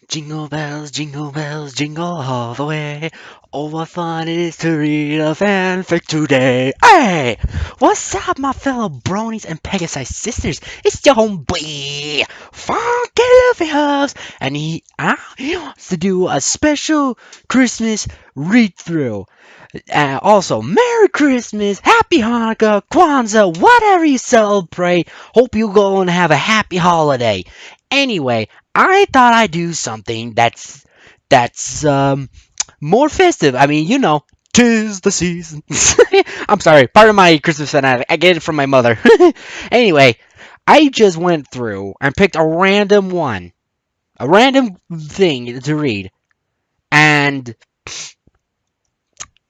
Jingle bells, jingle all the way. Oh, what fun it is to read a fanfic today. Hey! What's up, my fellow bronies and Pegasus sisters? It's your homeboy, Funky Luffy Hubs, and he wants to do a special Christmas read-through. Also, Merry Christmas, Happy Hanukkah, Kwanzaa, whatever you celebrate. Hope you go and have a happy holiday. Anyway, I thought I'd do something that's more festive. I mean, you know, 'tis the season. I'm sorry, part of my Christmas fanatic. I get it from my mother. Anyway, I just went through and picked a random thing to read, and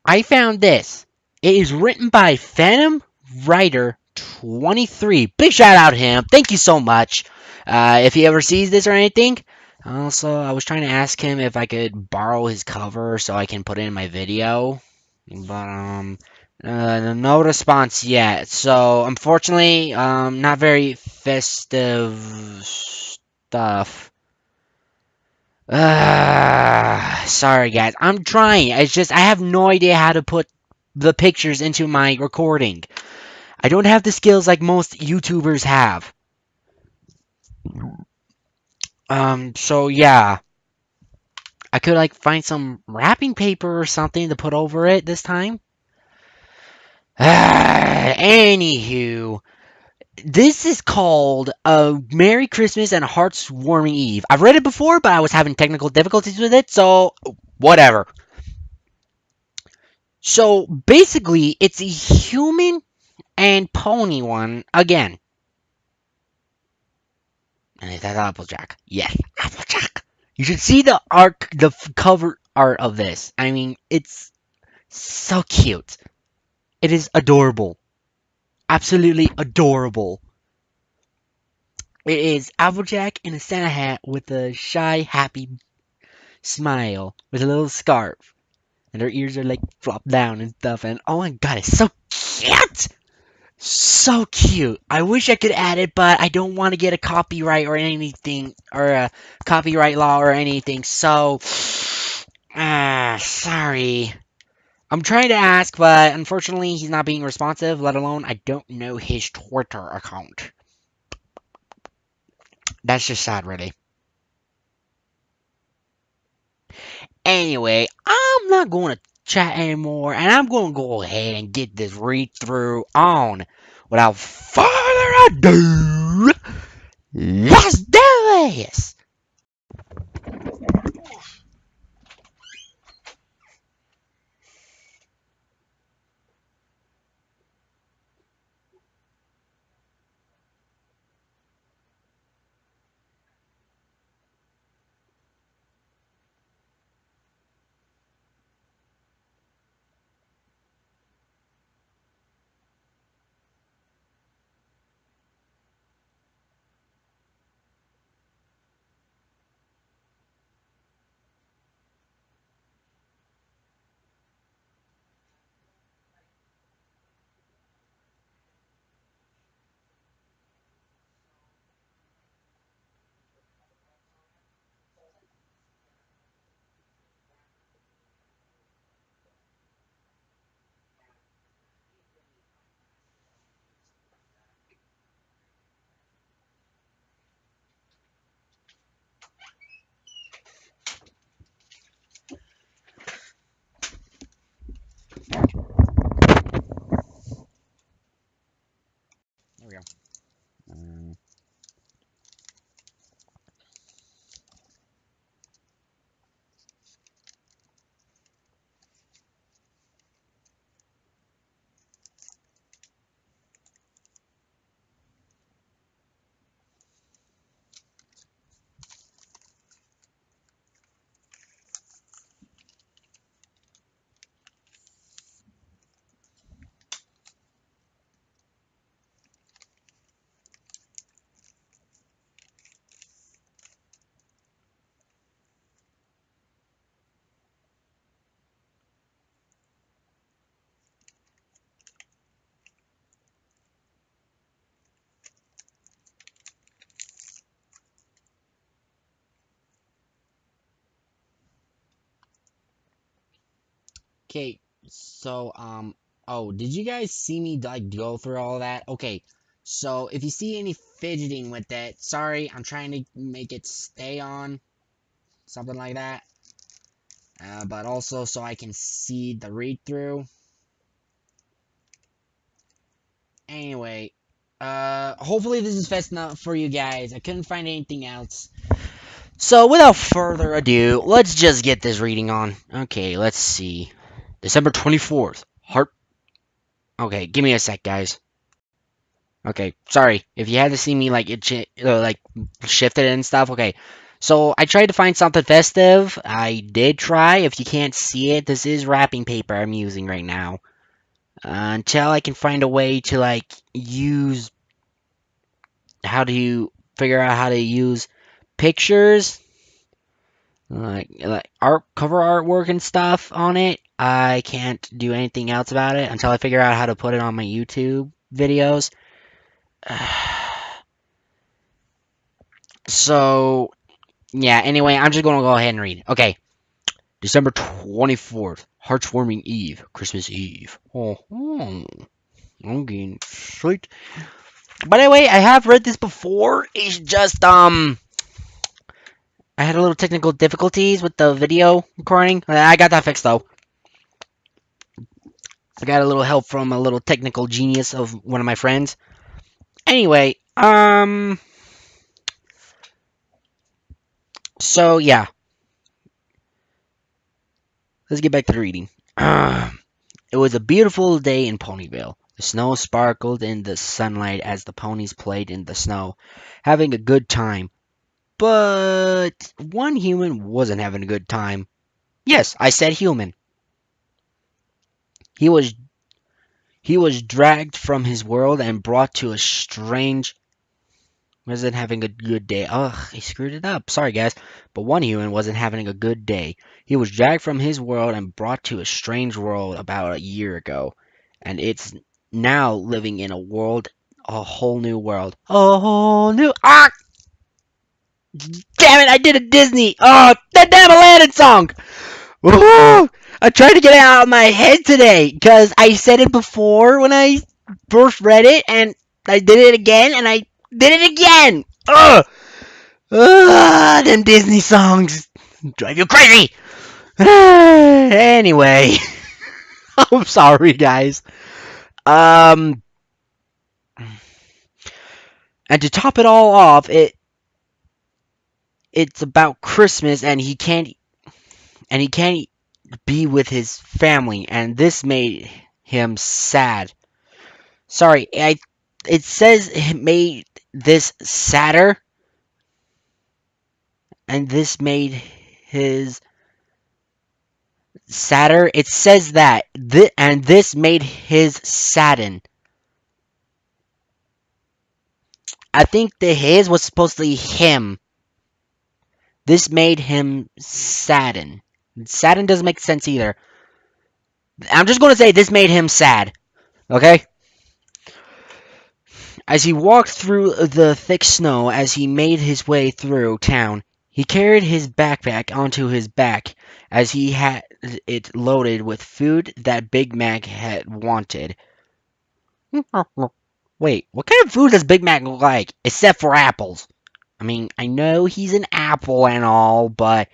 I found this. It is written by Phantom Writer 23. Big shout out to him. Thank you so much. If he ever sees this or anything. Also, I was trying to ask him if I could borrow his cover so I can put it in my video. But, no response yet. So, unfortunately, not very festive stuff. Sorry guys, I'm trying. It's just I have no idea how to put the pictures into my recording. I don't have the skills like most YouTubers have. So yeah, I could like find some wrapping paper or something to put over it this time. Anywho, this is called Merry Christmas and a Heartwarming Eve. I've read it before, but I was having technical difficulties with it, so whatever. So basically, it's a human and pony one again. And it has Applejack. Yes, Applejack. You should see the cover art of this. I mean, it's so cute. It is adorable. Absolutely adorable. It is Applejack in a Santa hat with a shy, happy smile with a little scarf. And her ears are like flopped down and stuff. And oh my god, it's so cute! So cute. I wish I could add it, but I don't want to get a copyright or anything, or a copyright law or anything. So, sorry. I'm trying to ask, but unfortunately, he's not being responsive. Let alone, I don't know his Twitter account. That's just sad, really. Anyway, I'm not going to chat anymore, and I'm going to go ahead and get this read through on. Without further ado, let's do this! Okay, so oh, did you guys see me like go through all that? Okay, so if you see any fidgeting with it, sorry, I'm trying to make it stay on, something like that. But also so I can see the read through. Anyway, hopefully this is fast enough for you guys. I couldn't find anything else. So without further ado, let's just get this reading on. Okay, let's see. December 24th. Heart. Okay, give me a sec, guys. Okay, sorry if you had to see me like like shifted and stuff. Okay, so I tried to find something festive. I did try. If you can't see it, this is wrapping paper I'm using right now. Until I can find a way to like use how to figure out how to use pictures like art cover artwork and stuff on it. I can't do anything else about it until I figure out how to put it on my YouTube videos. So yeah, anyway, I'm just gonna go ahead and read. Okay. December 24th, Heartwarming Eve, Christmas Eve. I'm getting sweet. By the way, I have read this before. It's just I had a little technical difficulties with the video recording. I got that fixed though. I got a little help from a little technical genius of one of my friends. Anyway, so yeah, let's get back to the reading. It was a beautiful day in Ponyville. The snow sparkled in the sunlight as the ponies played in the snow, having a good time. But one human wasn't having a good time. Yes, I said human. He was he was dragged from his world and brought to a strange wasn't having a good day. Ugh, he screwed it up. Sorry, guys. But one human wasn't having a good day. He was dragged from his world and brought to a strange world about a year ago. And it's now living in a whole new world. A whole new. Ah! Damn it, I did a Disney. Oh, that damn Aladdin song. Woohoo! I tried to get it out of my head today because I said it before when I first read it, and I did it again, and I did it again. Ugh! Them Disney songs drive you crazy. Anyway, I'm sorry, guys. Um, and to top it all off, it's about Christmas, and he can't be with his family, and this made him sad. Sorry, it says it made this sadder, and this made his sadder. It says that, and this made his sadden. I think the his was supposed to be him. This made him sadden. Sadden doesn't make sense either. I'm just going to say this made him sad. Okay? As he walked through the thick snow, as he made his way through town, he carried his backpack onto his back as he had it loaded with food that Big Mac had wanted. Wait, what kind of food does Big Mac like, except for apples? I mean, I know he's an apple and all, but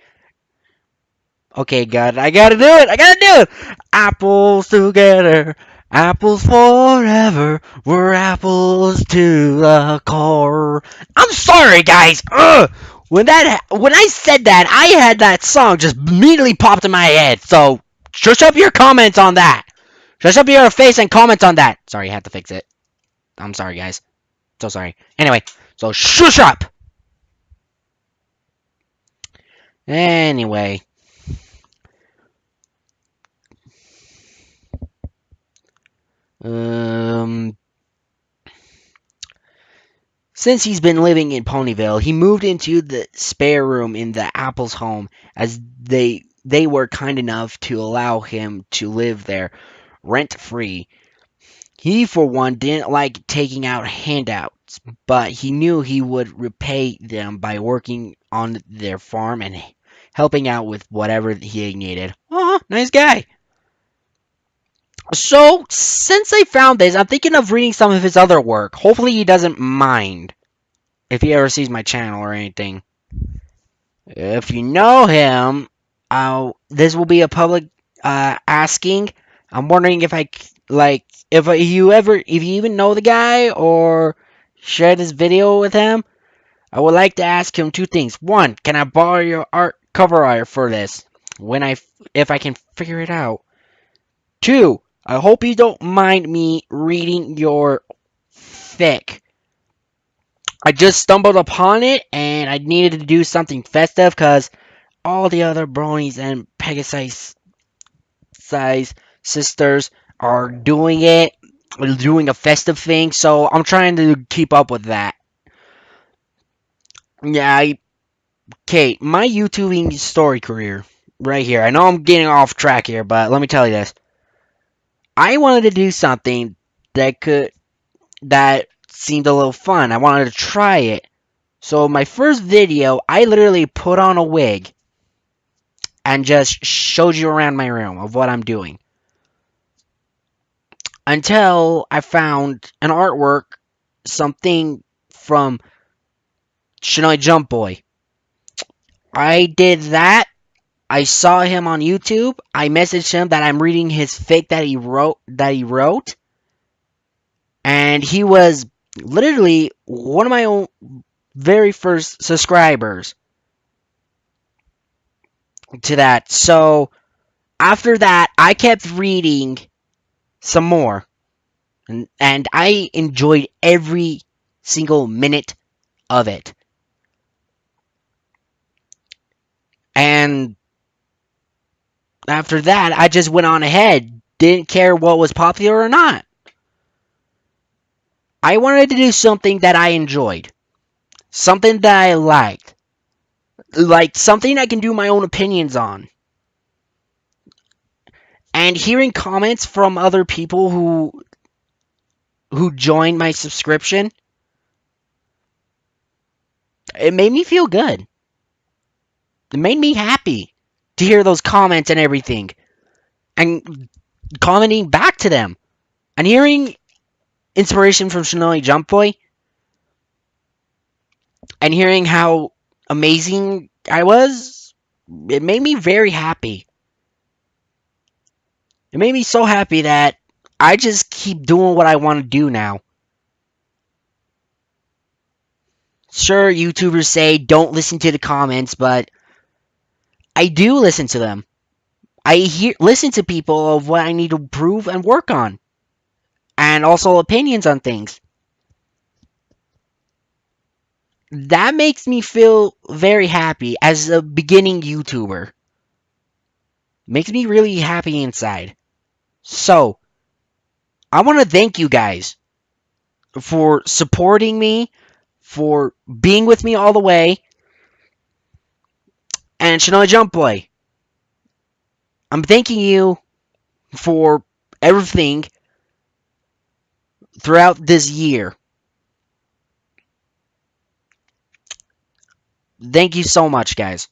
okay, God, I gotta do it! I gotta do it! Apples together, apples forever, we're apples to the core. I'm sorry, guys! Ugh! When I said that, I had that song just immediately popped in my head, so shush up your comments on that! Shush up your face and comments on that! Sorry, I had to fix it. I'm sorry, guys. So sorry. Anyway, so shush up! Anyway. Um, since he's been living in Ponyville, he moved into the spare room in the Apple's home as they were kind enough to allow him to live there rent free. He, for one, didn't like taking out handouts, but he knew he would repay them by working on their farm and helping out with whatever he needed. Oh, nice guy. So, since I found this, I'm thinking of reading some of his other work. Hopefully he doesn't mind if he ever sees my channel or anything. If you know him, this will be a public asking. I'm wondering if if you even know the guy or share this video with him. I would like to ask him two things. One, can I borrow your cover art for this if I can figure it out? Two, I hope you don't mind me reading your fic. I just stumbled upon it and I needed to do something festive because all the other bronies and Pegasus size sisters are doing it, doing a festive thing, so I'm trying to keep up with that. Yeah, okay, my YouTubing story career, right here. I know I'm getting off track here, but let me tell you this. I wanted to do something that seemed a little fun. I wanted to try it. So my first video, I literally put on a wig and just showed you around my room of what I'm doing. Until I found an artwork, something from Shinoy Jump Boy. I did that. I saw him on YouTube. I messaged him that I'm reading his fic that he wrote, and he was literally one of my own very first subscribers to that. So after that, I kept reading some more, and I enjoyed every single minute of it. And after that, I just went on ahead. Didn't care what was popular or not. I wanted to do something that I enjoyed. Something that I liked. Like something I can do my own opinions on. And hearing comments from other people who joined my subscription, it made me feel good. It made me happy to hear those comments and everything. And commenting back to them. And hearing inspiration from Shinoy Jump Boy. And hearing how amazing I was, it made me very happy. It made me so happy that I just keep doing what I want to do now. Sure, YouTubers say don't listen to the comments, but I do listen to them. Listen to people of what I need to improve and work on, and also opinions on things. That makes me feel very happy as a beginning YouTuber. Makes me really happy inside. So, I want to thank you guys for supporting me, for being with me all the way, and Shinoy Jump Boy. I'm thanking you for everything throughout this year. Thank you so much, guys.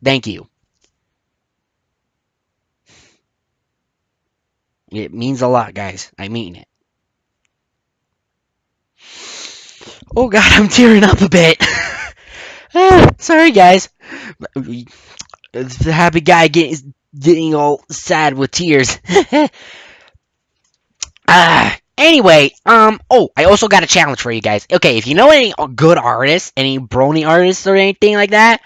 Thank you. It means a lot, guys. I mean it. Oh god, I'm tearing up a bit. Sorry, guys. The happy guy getting all sad with tears. Anyway, oh, I also got a challenge for you guys. Okay, if you know any good artists, any brony artists or anything like that,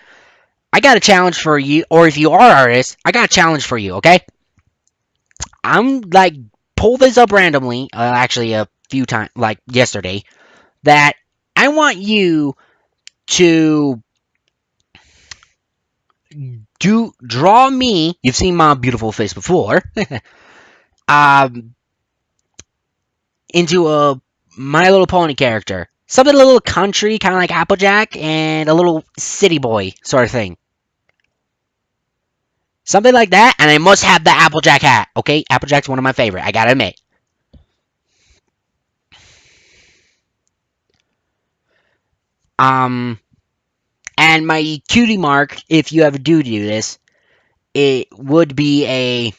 I got a challenge for you. Or if you are artists, I got a challenge for you, okay? I'm like, pull this up randomly, actually a few times, like yesterday, that I want you to draw me. You've seen my beautiful face before. um, into a My Little Pony character. Something a little country, kind of like Applejack, and a little city boy sort of thing. Something like that, and I must have the Applejack hat, okay? Applejack's one of my favorite, I gotta admit. Um, and my cutie mark, if you ever do this, it would be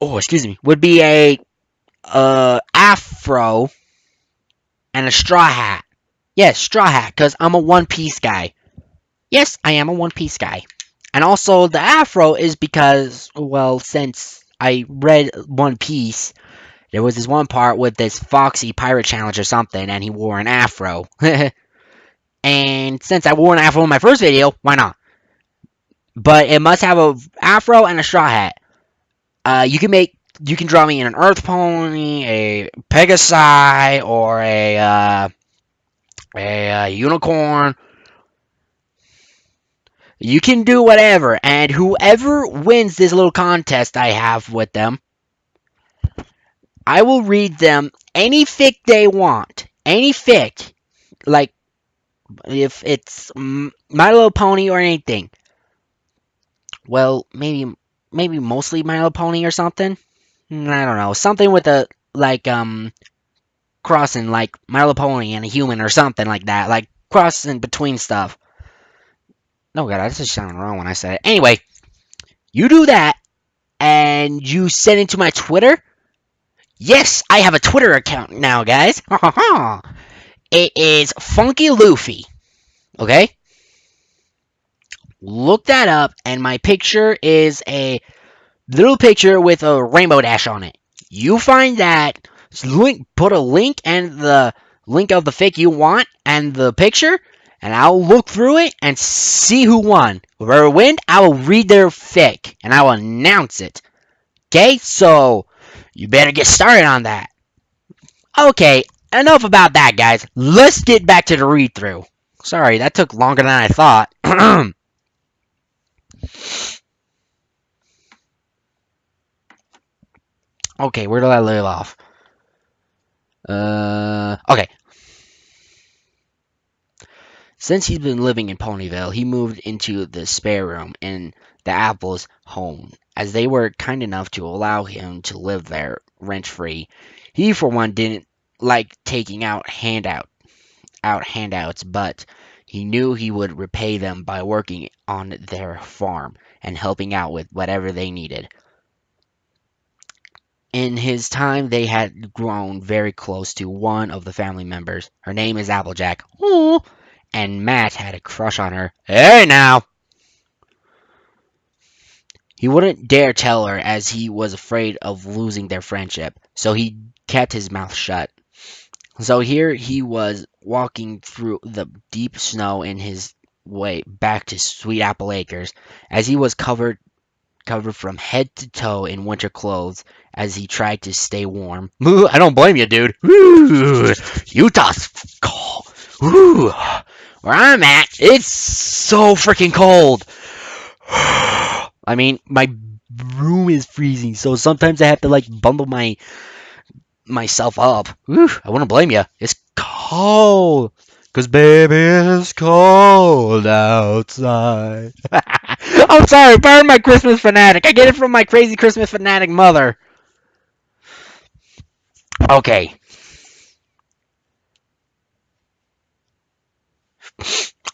oh, excuse me, would be a afro and a straw hat. Yes, straw hat, because I'm a One Piece guy. Yes, I am a One Piece guy. And also, the afro is because, well, since I read One Piece, there was this one part with this Foxy Pirate Challenge or something, and he wore an afro. And since I wore an afro in my first video, why not? But it must have a afro and a straw hat. You can draw me in an Earth Pony, a Pegasi, or a unicorn. You can do whatever, and whoever wins this little contest I have with them, I will read them any fic they want. Any fic. Like, if it's My Little Pony or anything. Well, maybe mostly My Little Pony or something. I don't know. Something with a, like, crossing, like My Little Pony and a human or something like that. Like, crossing between stuff. No, God, that just sounded wrong when I said it. Anyway, you do that, and you send it to my Twitter. Yes, I have a Twitter account now, guys. It is Funky Luffy. Okay? Look that up, and my picture is a little picture with a rainbow dash on it. You find that, put a link and the link of the fic you want and the picture, and I'll look through it and see who won. Whoever wins, I will read their fic, and I will announce it. Okay, so you better get started on that. Okay, enough about that, guys. Let's get back to the read-through. Sorry, that took longer than I thought. Okay, where did I leave off? Okay. Since he's been living in Ponyville, he moved into the spare room in the Apples' home, as they were kind enough to allow him to live there rent-free. He, for one, didn't like taking handouts, but he knew he would repay them by working on their farm and helping out with whatever they needed. In his time, they had grown very close to one of the family members. Her name is Applejack. Ooh, and Matt had a crush on her. Hey now! He wouldn't dare tell her as he was afraid of losing their friendship, so he kept his mouth shut. So here he was walking through the deep snow in his way back to Sweet Apple Acres, as he was covered from head to toe in winter clothes as he tried to stay warm. I don't blame you, dude. Utah's cold. Where I'm at, it's so freaking cold. I mean, my room is freezing, so sometimes I have to like bundle myself up. I wouldn't blame you. It's cold. Cause baby, it's cold outside. I'm sorry, pardon my Christmas fanatic. I get it from my crazy Christmas fanatic mother. Okay.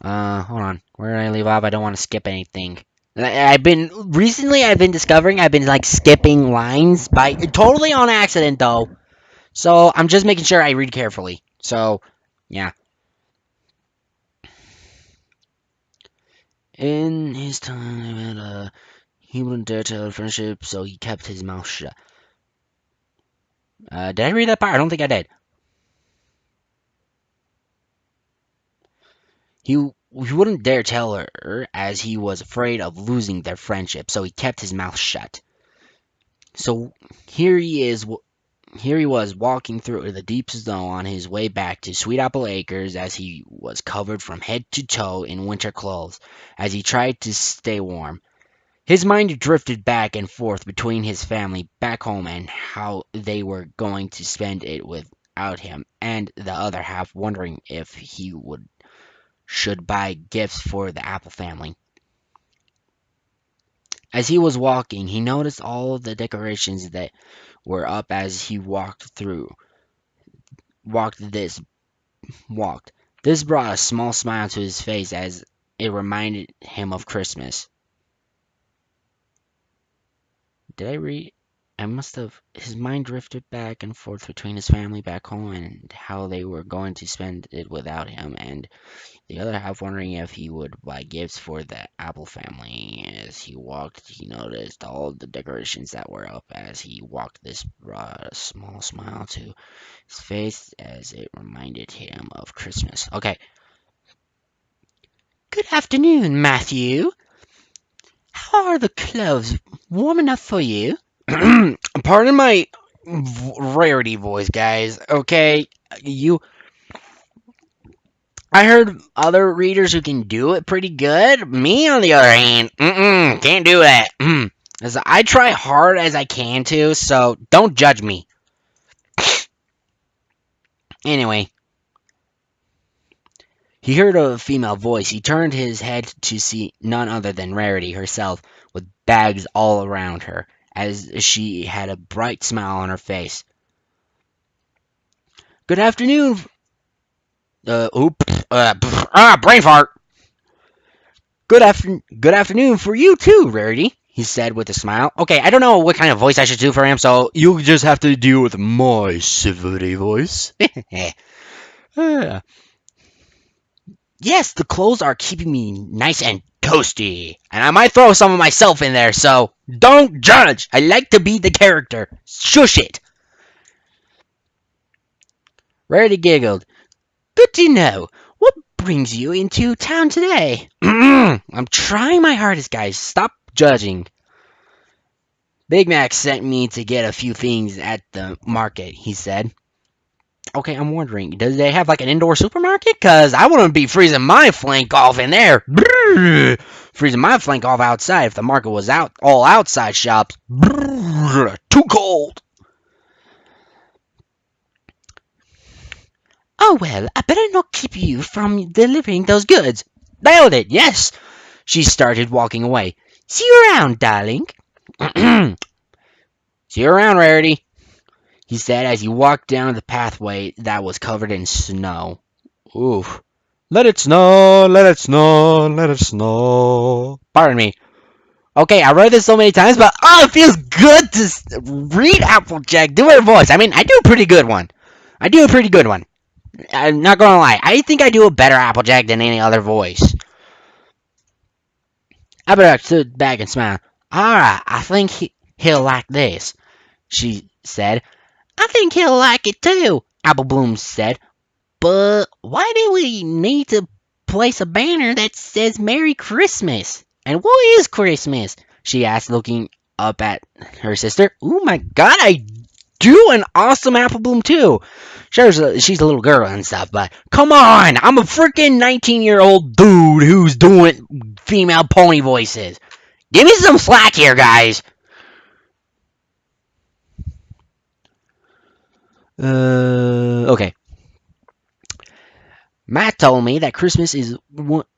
Hold on. Where did I leave off? I don't want to skip anything. I've been discovering I've been like skipping lines by totally on accident though. So I'm just making sure I read carefully. So, yeah. In his time, he wouldn't dare tell a friendship, so he kept his mouth shut. Did I read that part? I don't think I did. He wouldn't dare tell her as he was afraid of losing their friendship, so he kept his mouth shut. So here he was walking through the deep snow on his way back to Sweet Apple Acres as he was covered from head to toe in winter clothes as he tried to stay warm. His mind drifted back and forth between his family back home and how they were going to spend it without him, and the other half wondering if he should buy gifts for the Apple family. As he was walking, he noticed all the decorations that were up as he walked. This brought a small smile to his face as it reminded him of Christmas. Did I read? his mind drifted back and forth between his family back home and how they were going to spend it without him, and the other half wondering if he would buy gifts for the Apple family. As he walked, he noticed all the decorations that were up. As he walked, this brought a small smile to his face as it reminded him of Christmas. Okay. Good afternoon, Matthew. How are the clothes? Warm enough for you? Pardon my rarity voice, guys. Okay, you. I heard other readers who can do it pretty good. Me, on the other hand, can't do that. As I try hard as I can to, so don't judge me. Anyway, he heard a female voice. He turned his head to see none other than Rarity herself, with bags all around her, as she had a bright smile on her face. Good afternoon. Brain fart. Good afternoon for you too, Rarity, he said with a smile. Okay, I don't know what kind of voice I should do for him, so you'll just have to deal with my civility voice. Yes, the clothes are keeping me nice and toasty, and I might throw some of myself in there, so don't judge. I like to be the character. Shush it. Rarity giggled. Good to know. What brings you into town today? I'm trying my hardest, guys. Stop judging. Big Mac sent me to get a few things at the market, he said. Okay, I'm wondering, does they have like an indoor supermarket? Because I wouldn't be freezing my flank off in there. Freezing my flank off outside if the market was all outside shops. Too cold. Oh, well, I better not keep you from delivering those goods. Nailed it, yes. She started walking away. See you around, darling. See you around, Rarity, he said as he walked down the pathway that was covered in snow. Oof. Let it snow, let it snow, let it snow. Pardon me. Okay, I read this so many times, but it feels good to read Applejack do her voice. I mean, I do a pretty good one. I'm not gonna lie. I think I do a better Applejack than any other voice. Applejack stood back and smiled. Alright, I think he'll like this, she said. I think he'll like it too, Apple Bloom said. But why do we need to place a banner that says Merry Christmas? And what is Christmas? She asked, looking up at her sister. Oh my god, I do an awesome Apple Bloom too. Sure, she's a little girl and stuff, but come on, I'm a freaking 19-year-old dude who's doing female pony voices. Give me some slack here, guys. Okay. Matt told me that Christmas is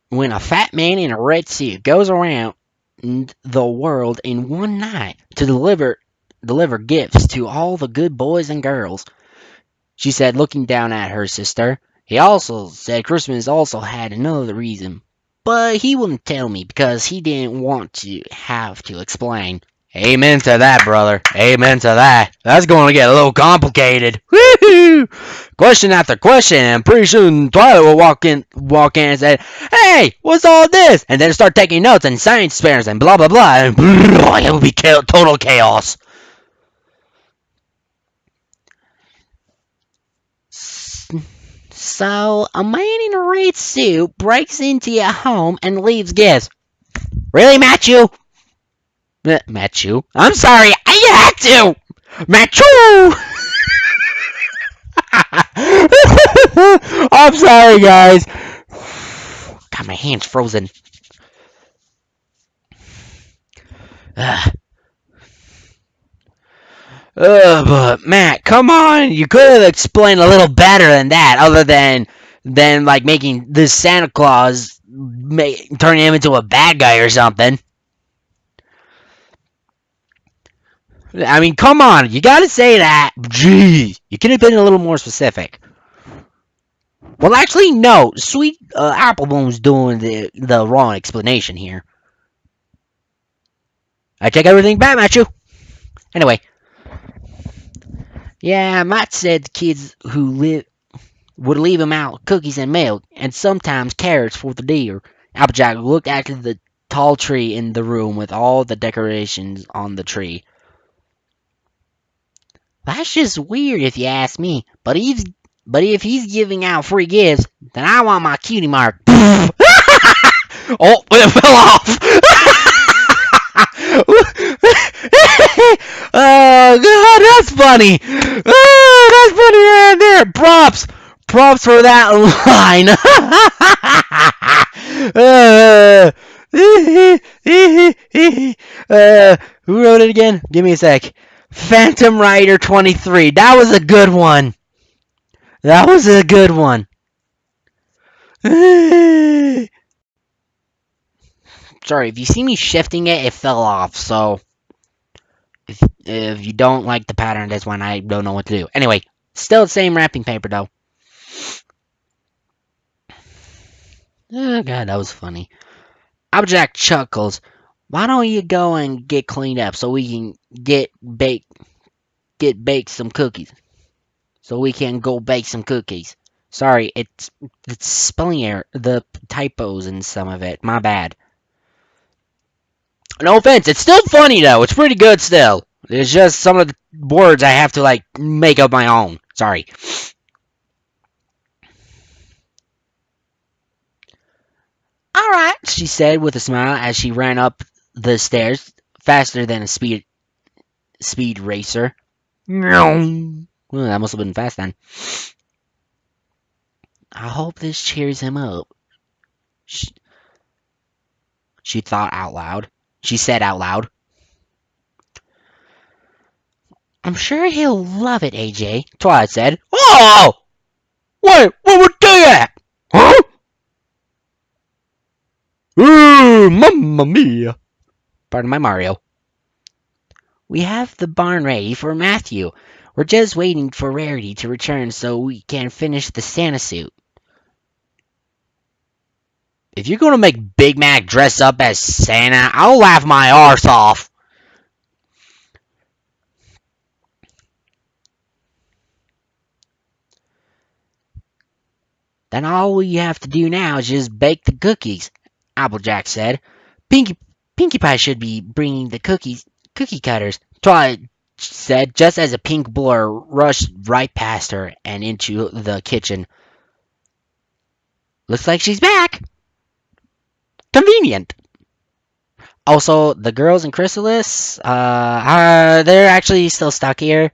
when a fat man in a red suit goes around the world in one night to deliver gifts to all the good boys and girls, she said, looking down at her sister. He also said Christmas also had another reason, but he wouldn't tell me because he didn't want to have to explain. Amen to that, brother. Amen to that. That's going to get a little complicated. Woo-hoo! Question after question, and pretty soon Twilight will walk in and say, "Hey, what's all this?" And then start taking notes and science fairs and blah blah blah, and it will be total chaos. So, a man in a red suit breaks into your home and leaves gifts. Really, Matthew? Matthew? I'm sorry, I had to! Matthew! I'm sorry, guys. God, my hand's frozen. But Matt, come on! You could have explained a little better than that, other than like making this Santa Claus turn him into a bad guy or something. I mean, come on! You gotta say that. Jeez, you could have been a little more specific. Well, actually, no. Sweet Appleboom's doing the wrong explanation here. I take everything back, Matthew. Anyway, Yeah, Matt said the kids who live would leave him out cookies and milk, and sometimes carrots for the deer. Applejack looked at the tall tree in the room with all the decorations on the tree. That's just weird if you ask me. But if he's giving out free gifts, then I want my cutie mark. Oh, it fell off. Oh god, that's funny. Oh, that's funny right there. Props for that line. Who wrote it again? Give me a sec. Phantom Rider 23. That was a good one. That was a good one. Sorry, if you see me shifting it, it fell off. So if you don't like the pattern of this one, I don't know what to do. Anyway, still the same wrapping paper though. Oh god, that was funny. Applejack chuckles. Why don't you go and get cleaned up so we can get baked some cookies? So we can go bake some cookies. Sorry, it's spelling error, the typos in some of it. My bad. No offense, it's still funny though. It's pretty good still. It's just some of the words I have to like make up my own. Sorry. All right, she said with a smile as she ran up the stairs faster than a speed racer. Well, that must have been fast then. I hope this cheers him up. She, she thought out loud. She said out loud. I'm sure he'll love it, AJ, Twilight said. Oh! Wait, what would do that? Huh? Ooh, mamma mia. Pardon my Mario. We have the barn ready for Matthew. We're just waiting for Rarity to return so we can finish the Santa suit. If you're gonna make Big Mac dress up as Santa, I'll laugh my arse off. Then all we have to do now is just bake the cookies, Applejack said. Pinkie Pie should be bringing the cookie cutters, Twilight said, just as a pink blur rushed right past her and into the kitchen. Looks like she's back. Convenient. Also, the girls in Chrysalis, they're actually still stuck here.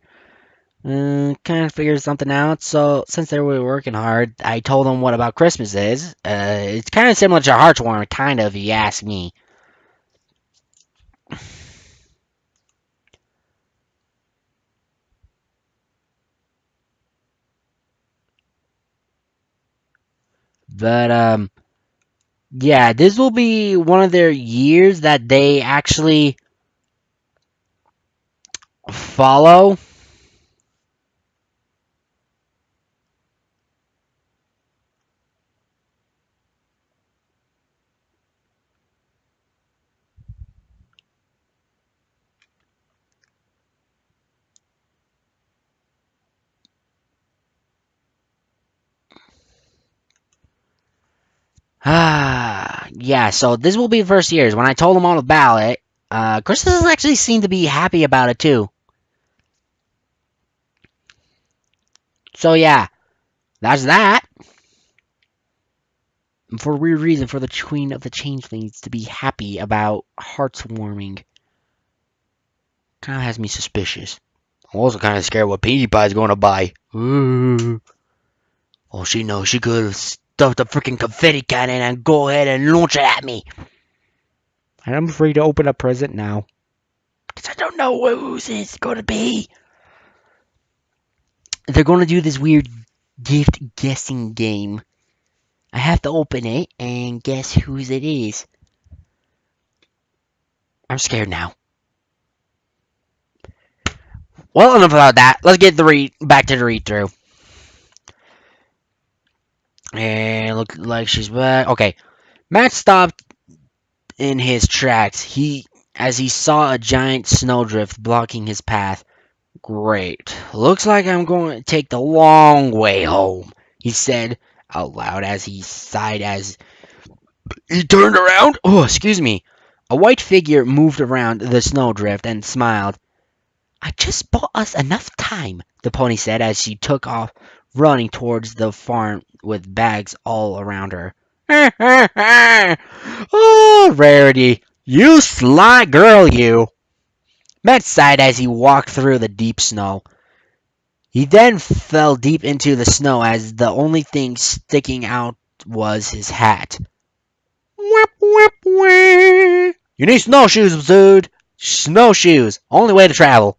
Kind of figured something out. So, since they were working hard, I told them what about Christmas is. It's kind of similar to Hearthwarming, kind of, if you ask me. But, yeah, this will be one of their years that they actually follow. Yeah, so this will be the first years. When I told them all about it, Chrysalis actually seemed to be happy about it too. So yeah, that's that. For a weird reason, for the Queen of the Changelings to be happy about hearts warming, kind of has me suspicious. I'm also kind of scared what Pinkie Pie's going to buy. Ooh. Oh, she knows she could have stuffed a freaking confetti cannon and go ahead and launch it at me. And I'm afraid to open a present now. Because I don't know whose it's going to be. They're going to do this weird gift guessing game. I have to open it and guess whose it is. I'm scared now. Well, enough about that. Let's get back to the read through. And look like she's back. Okay. Matt stopped in his tracks. As he saw a giant snowdrift blocking his path. Great. Looks like I'm going to take the long way home, he said out loud as he sighed as he turned around. Oh, excuse me. A white figure moved around the snowdrift and smiled. I just bought us enough time, the pony said as she took off, running towards the farm with bags all around her. Oh, Rarity, you sly girl, you. Matt sighed as he walked through the deep snow. He then fell deep into the snow as the only thing sticking out was his hat. Whip, whip, whip. You need snowshoes, dude. Snowshoes. Only way to travel.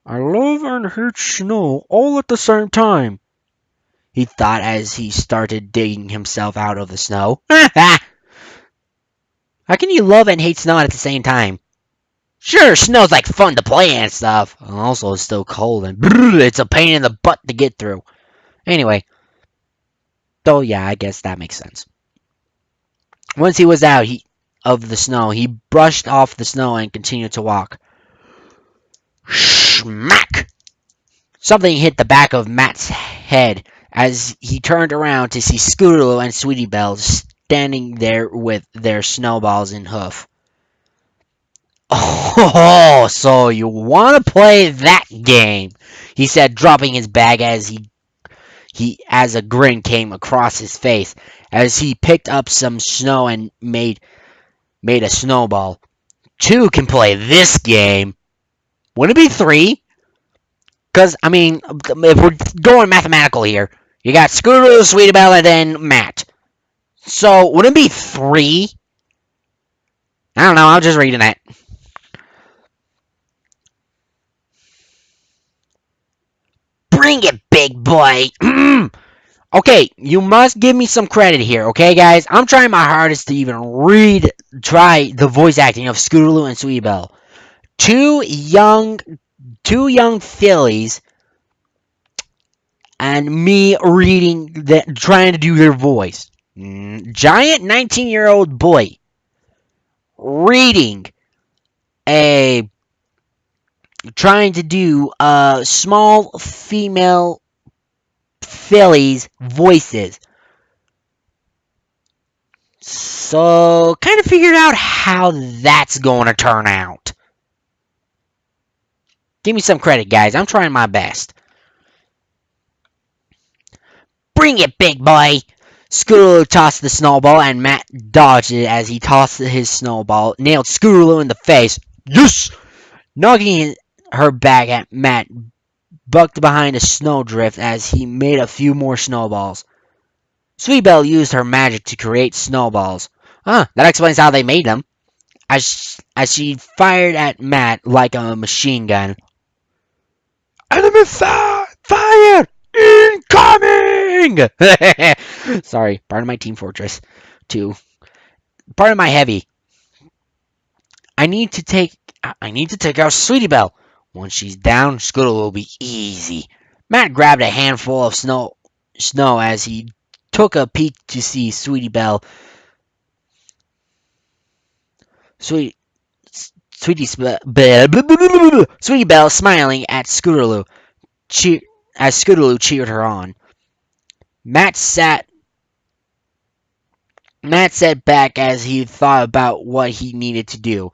I love and hate snow all at the same time, he thought as he started digging himself out of the snow. How can you love and hate snow at the same time? Sure, snow's like fun to play and stuff. Also, it's still cold and it's a pain in the butt to get through. Anyway, though, yeah, I guess that makes sense. Once he was out of the snow, he brushed off the snow and continued to walk. Smack! Something hit the back of Matt's head as he turned around to see Scootaloo and Sweetie Belle standing there with their snowballs in hoof. Oh, so you want to play that game? He said, dropping his bag as as a grin came across his face as he picked up some snow and made a snowball. Two can play this game. Wouldn't it be three? Because, I mean, if we're going mathematical here, you got Scootaloo, Sweetie Belle, and then Matt. So, wouldn't it be three? I don't know, I'm just reading that. Bring it, big boy. Okay, you must give me some credit here, okay, guys? I'm trying my hardest to even try the voice acting of Scootaloo and Sweetie Belle. Two young fillies, and me trying to do their voice. Giant 19-year-old boy reading trying to do small female fillies voices. So, kind of figured out how that's going to turn out. Give me some credit, guys. I'm trying my best. Bring it, big boy! Scootaloo tossed the snowball, and Matt dodged it as he tossed his snowball, nailed Scootaloo in the face. Yes! Knocking her back at Matt, bucked behind a snowdrift as he made a few more snowballs. Sweet Belle used her magic to create snowballs. That explains how they made them. As she fired at Matt like a machine gun. Enemy fire! Incoming! Sorry, part of my Team Fortress 2. Part of my heavy. I need to take out Sweetie Belle. Once she's down, Scootaloo will be easy. Matt grabbed a handful of snow as he took a peek to see Sweetie Belle. Sweetie Belle smiling at Scootaloo, as Scootaloo cheered her on. Matt sat back as he thought about what he needed to do,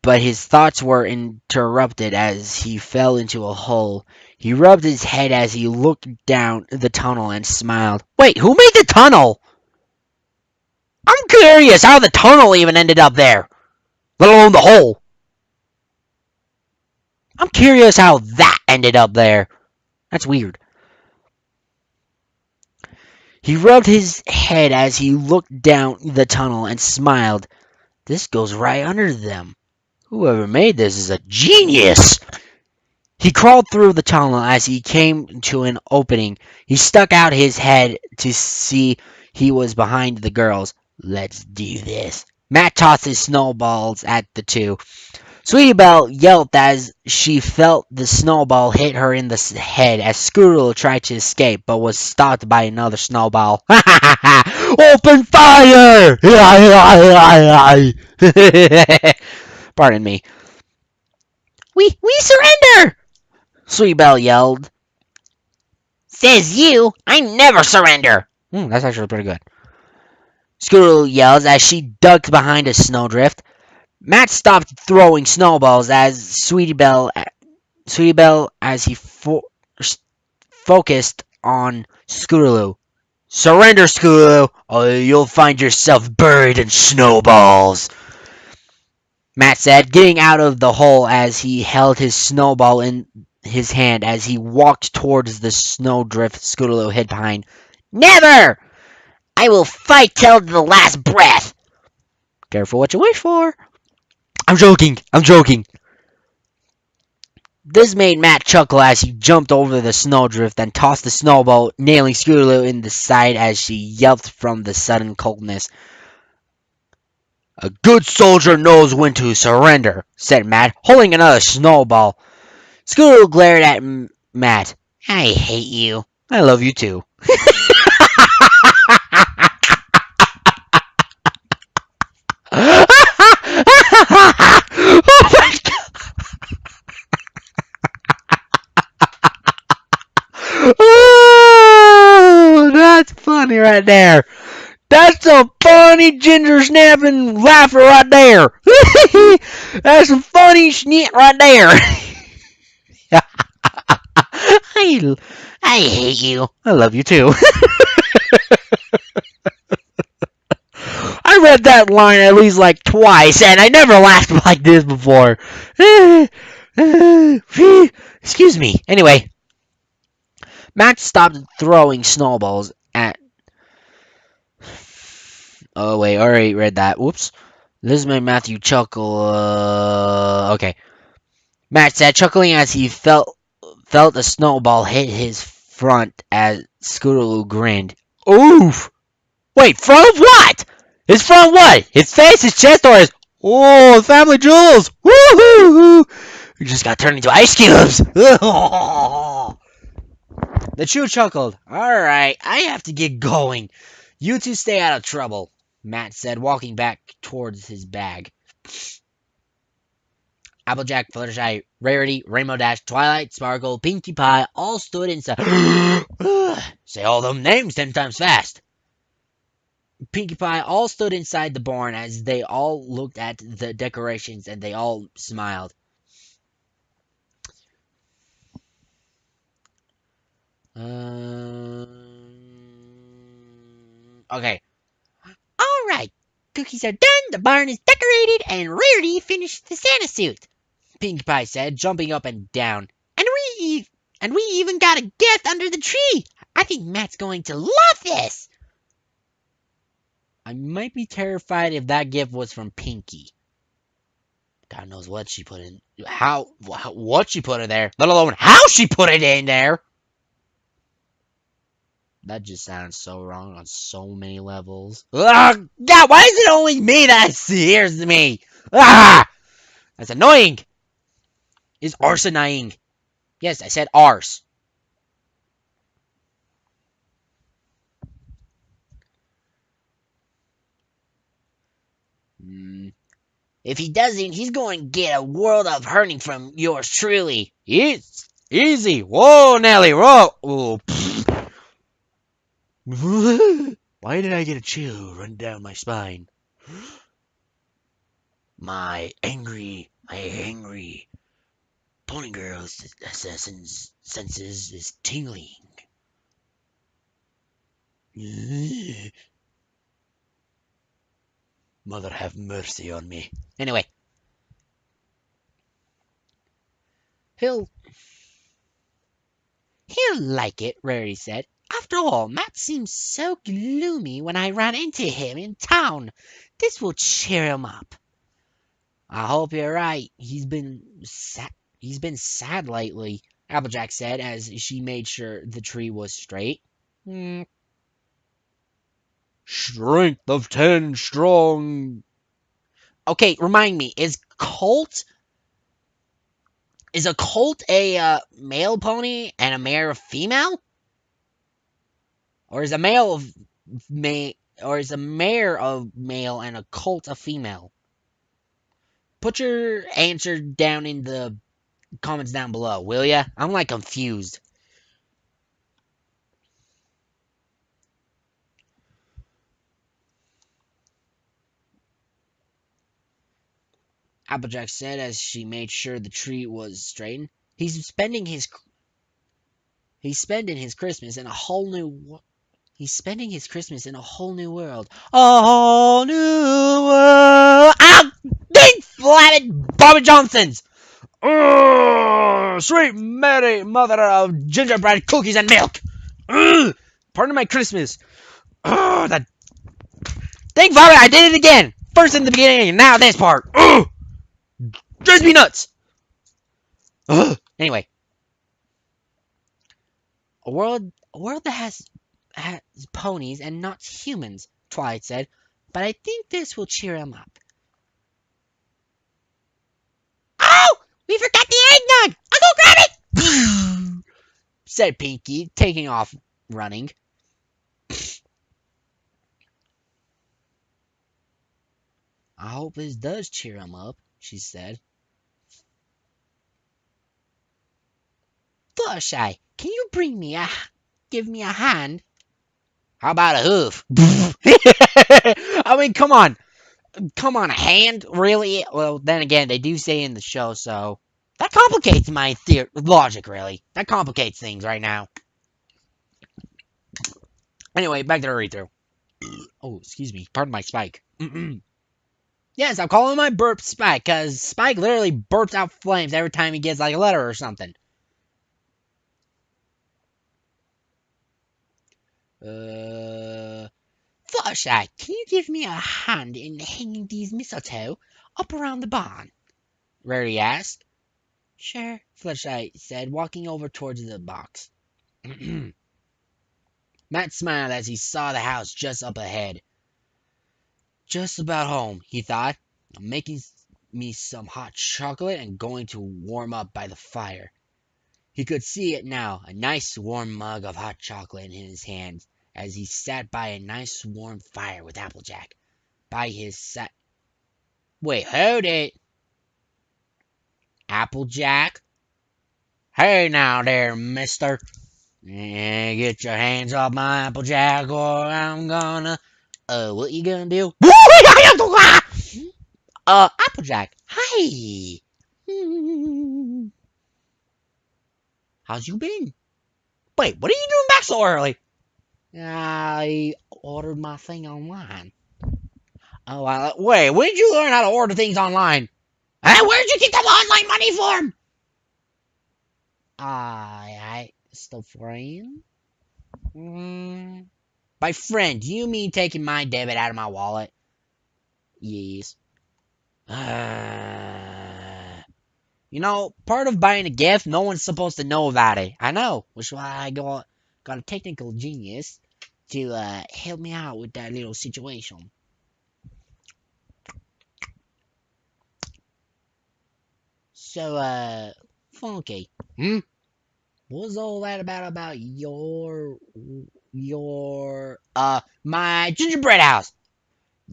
but his thoughts were interrupted as he fell into a hole. He rubbed his head as he looked down the tunnel and smiled. Wait, who made the tunnel? I'm curious how the tunnel even ended up there, let alone the hole. I'm curious how that ended up there. That's weird. He rubbed his head as he looked down the tunnel and smiled. This goes right under them. Whoever made this is a genius. He crawled through the tunnel as he came to an opening. He stuck out his head to see he was behind the girls. Let's do this. Matt tossed his snowballs at the two. Sweetie Belle yelped as she felt the snowball hit her in the head as Scootaloo tried to escape but was stopped by another snowball. Open fire! Pardon me. We surrender! Sweet Belle yelled. Says you, I never surrender. That's actually pretty good. Scootaloo yells as she ducked behind a snowdrift. Matt stopped throwing snowballs as Sweetie Belle as he focused on Scootaloo. Surrender, Scootaloo, or you'll find yourself buried in snowballs, Matt said, getting out of the hole as he held his snowball in his hand as he walked towards the snowdrift Scootaloo hid behind. Never! I will fight till the last breath. Careful what you wish for. I'm joking. I'm joking. This made Matt chuckle as he jumped over the snowdrift and tossed the snowball, nailing Scootaloo in the side as she yelped from the sudden coldness. A good soldier knows when to surrender, said Matt, holding another snowball. Scootaloo glared at Matt. I hate you. I love you too. Oh my Oh, that's funny right there. That's a funny ginger snapping laugher right there. That's some funny snit right there. I hate you. I love you too. I read that line at least like twice, and I never laughed like this before. Excuse me. Anyway, Matt stopped throwing snowballs at. Oh wait, already read that. Whoops. This made Matthew chuckle. Okay. Matt said, chuckling as he felt a snowball hit his front as Scootaloo grinned. Oof! Wait, front of what? His front what? His face, his chest, or his... Oh, family jewels! Woohoo! We just got turned into ice cubes! The Chew chuckled. Alright, I have to get going. You two stay out of trouble, Matt said, walking back towards his bag. Applejack, Fluttershy, Rarity, Rainbow Dash, Twilight, Sparkle, Pinkie Pie all stood inside. Say all them names 10 times fast. Pinkie Pie all stood inside the barn as they all looked at the decorations and they all smiled. Okay. All right. Cookies are done, the barn is decorated, and Rarity finished the Santa suit. Pinkie Pie said, jumping up and down. And we even got a gift under the tree. I think Matt's going to love this. I might be terrified if that gift was from Pinkie. God knows what she put in. What she put in there, let alone how she put it in there. That just sounds so wrong on so many levels. Ugh, God, why is it only me that hears me? Ah, that's annoying. Is arsoning? Yes, I said arse. If he doesn't, he's going to get a world of hurting from yours truly. It's easy. Whoa, Nelly, whoa. Oh, why did I get a chill run down my spine? My angry pony girl's assassin's senses is tingling. Mother have mercy on me. Anyway. He'll like it, Rarity said. After all, Matt seemed so gloomy when I ran into him in town. This will cheer him up. I hope you're right. He's been sad lately, Applejack said as she made sure the tree was straight. Strength of 10 strong. Okay, remind me, is a colt a male pony and a mare a female? Or is a mare of male and a colt a female? Put your answer down in the comments down below, will ya? I'm like confused. Applejack said as she made sure the tree was straightened. He's spending his he's spending his Christmas in a whole new he's spending his Christmas in a whole new world. A whole new world. Ah, dang flatted Bobby Johnsons. Sweet Mary, mother of gingerbread cookies and milk. Pardon my Christmas. That thank Father, I did it again. First in the beginning, and now this part. Drives me nuts. Anyway, a world that has ponies and not humans. Twilight said, but I think this will cheer him up. Oh, we forgot the eggnog. I'll go grab it. Said Pinky, taking off running. I hope this does cheer him up, she said. Fluttershy, can you give me a hand? How about a hoof? I mean, come on, a hand, really? Well, then again, they do say in the show, so that complicates my logic. Really, that complicates things right now. Anyway, back to the read through. Oh, excuse me, pardon my Spike. Yes, I'm calling my burp Spike because Spike literally burps out flames every time he gets like a letter or something. Uh, Fluttershy, can you give me a hand in hanging these mistletoe up around the barn? Rarity asked. Sure, Fluttershy said, walking over towards the box. Matt smiled as he saw the house just up ahead. Just about home, he thought. I'm making me some hot chocolate and going to warm up by the fire. He could see it now, a nice warm mug of hot chocolate in his hands, as he sat by a nice warm fire with Applejack by his side. Wait, hold it! Applejack? Hey now there, mister. Get your hands off my Applejack or I'm gonna... what you gonna do? Applejack, hi! How's you been? Wait, what are you doing back so early? I ordered my thing online. Oh, wait, when did you learn how to order things online? Where did you get that online money from? I still friend? By friend, do you mean taking my debit out of my wallet? Yes. You know, part of buying a gift, no one's supposed to know about it. I know, which is why I got a technical genius to help me out with that little situation. So, Funky, what was all that about my gingerbread house?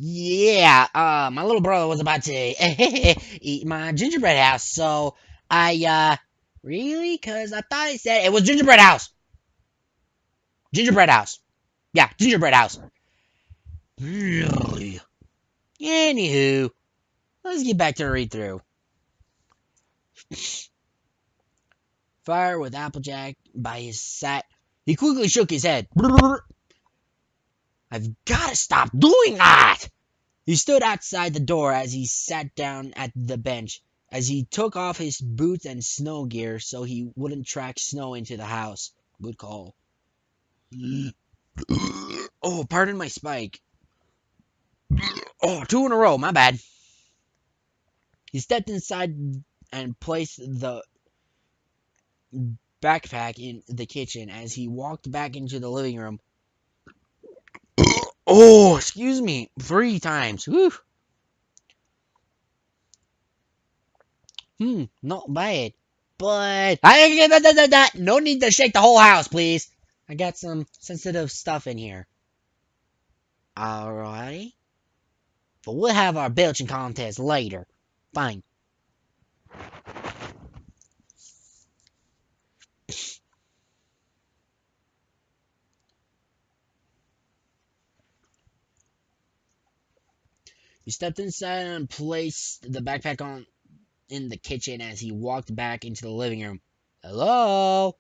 Yeah, my little brother was about to eat my gingerbread house, so really? Because I thought he said it was gingerbread house. Gingerbread house. Yeah, gingerbread house. Really? Anywho, let's get back to the read through. Fire with Applejack by his side. He quickly shook his head. I've got to stop doing that! He stood outside the door as he sat down at the bench, as he took off his boots and snow gear so he wouldn't track snow into the house. Good call. Oh, pardon my Spike. Oh, two in a row, my bad. He stepped inside and placed the backpack in the kitchen as he walked back into the living room. Oh, excuse me, 3 times. Whew. Not bad. But no need to shake the whole house, please. I got some sensitive stuff in here. Alrighty. But we'll have our belching contest later. Fine. He stepped inside and placed the backpack on in the kitchen as he walked back into the living room. Hello?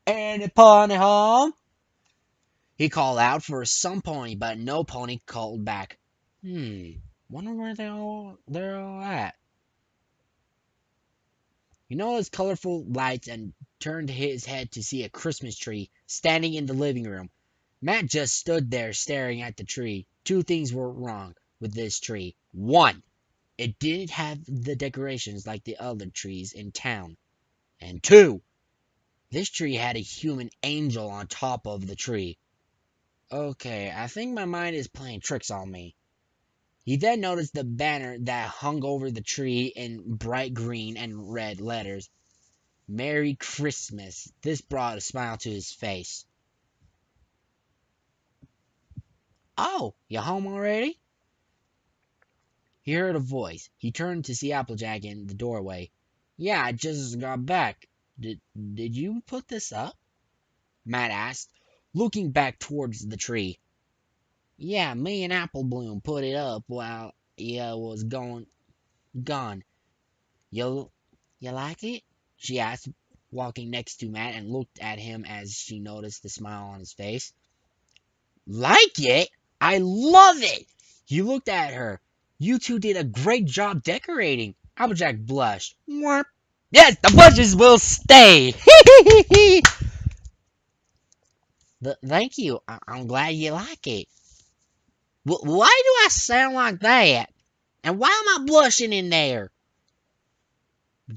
Any pony home? He called out for some pony, but no pony called back. Wonder where they're all at. He noticed colorful lights and turned his head to see a Christmas tree standing in the living room. Matt just stood there staring at the tree. Two things were wrong with this tree. One, it didn't have the decorations like the other trees in town. And two, this tree had a human angel on top of the tree. Okay, I think my mind is playing tricks on me. He then noticed the banner that hung over the tree in bright green and red letters. Merry Christmas. This brought a smile to his face. Oh, you home already? He heard a voice. He turned to see Applejack in the doorway. Yeah, I just got back. Did you put this up? Matt asked, looking back towards the tree. Yeah, me and Apple Bloom put it up while you was gone. You you like it? She asked, walking next to Matt and looked at him as she noticed the smile on his face. Like it? I love it! He looked at her. You two did a great job decorating. Applejack blushed. Warp. Yes, the bushes will stay. Thank you. I'm glad you like it. Why do I sound like that? And why am I blushing in there?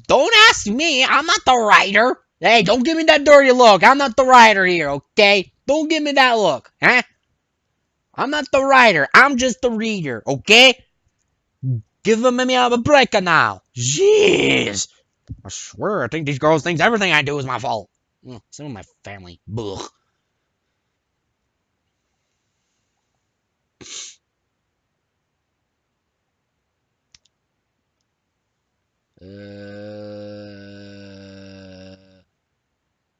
Don't ask me. I'm not the writer. Hey, don't give me that dirty look. I'm not the writer here, okay? Don't give me that look, huh? I'm not the writer. I'm just the reader, okay? Give me a break now. Jeez. I swear, I think these girls think everything I do is my fault. Some of my family. Ugh.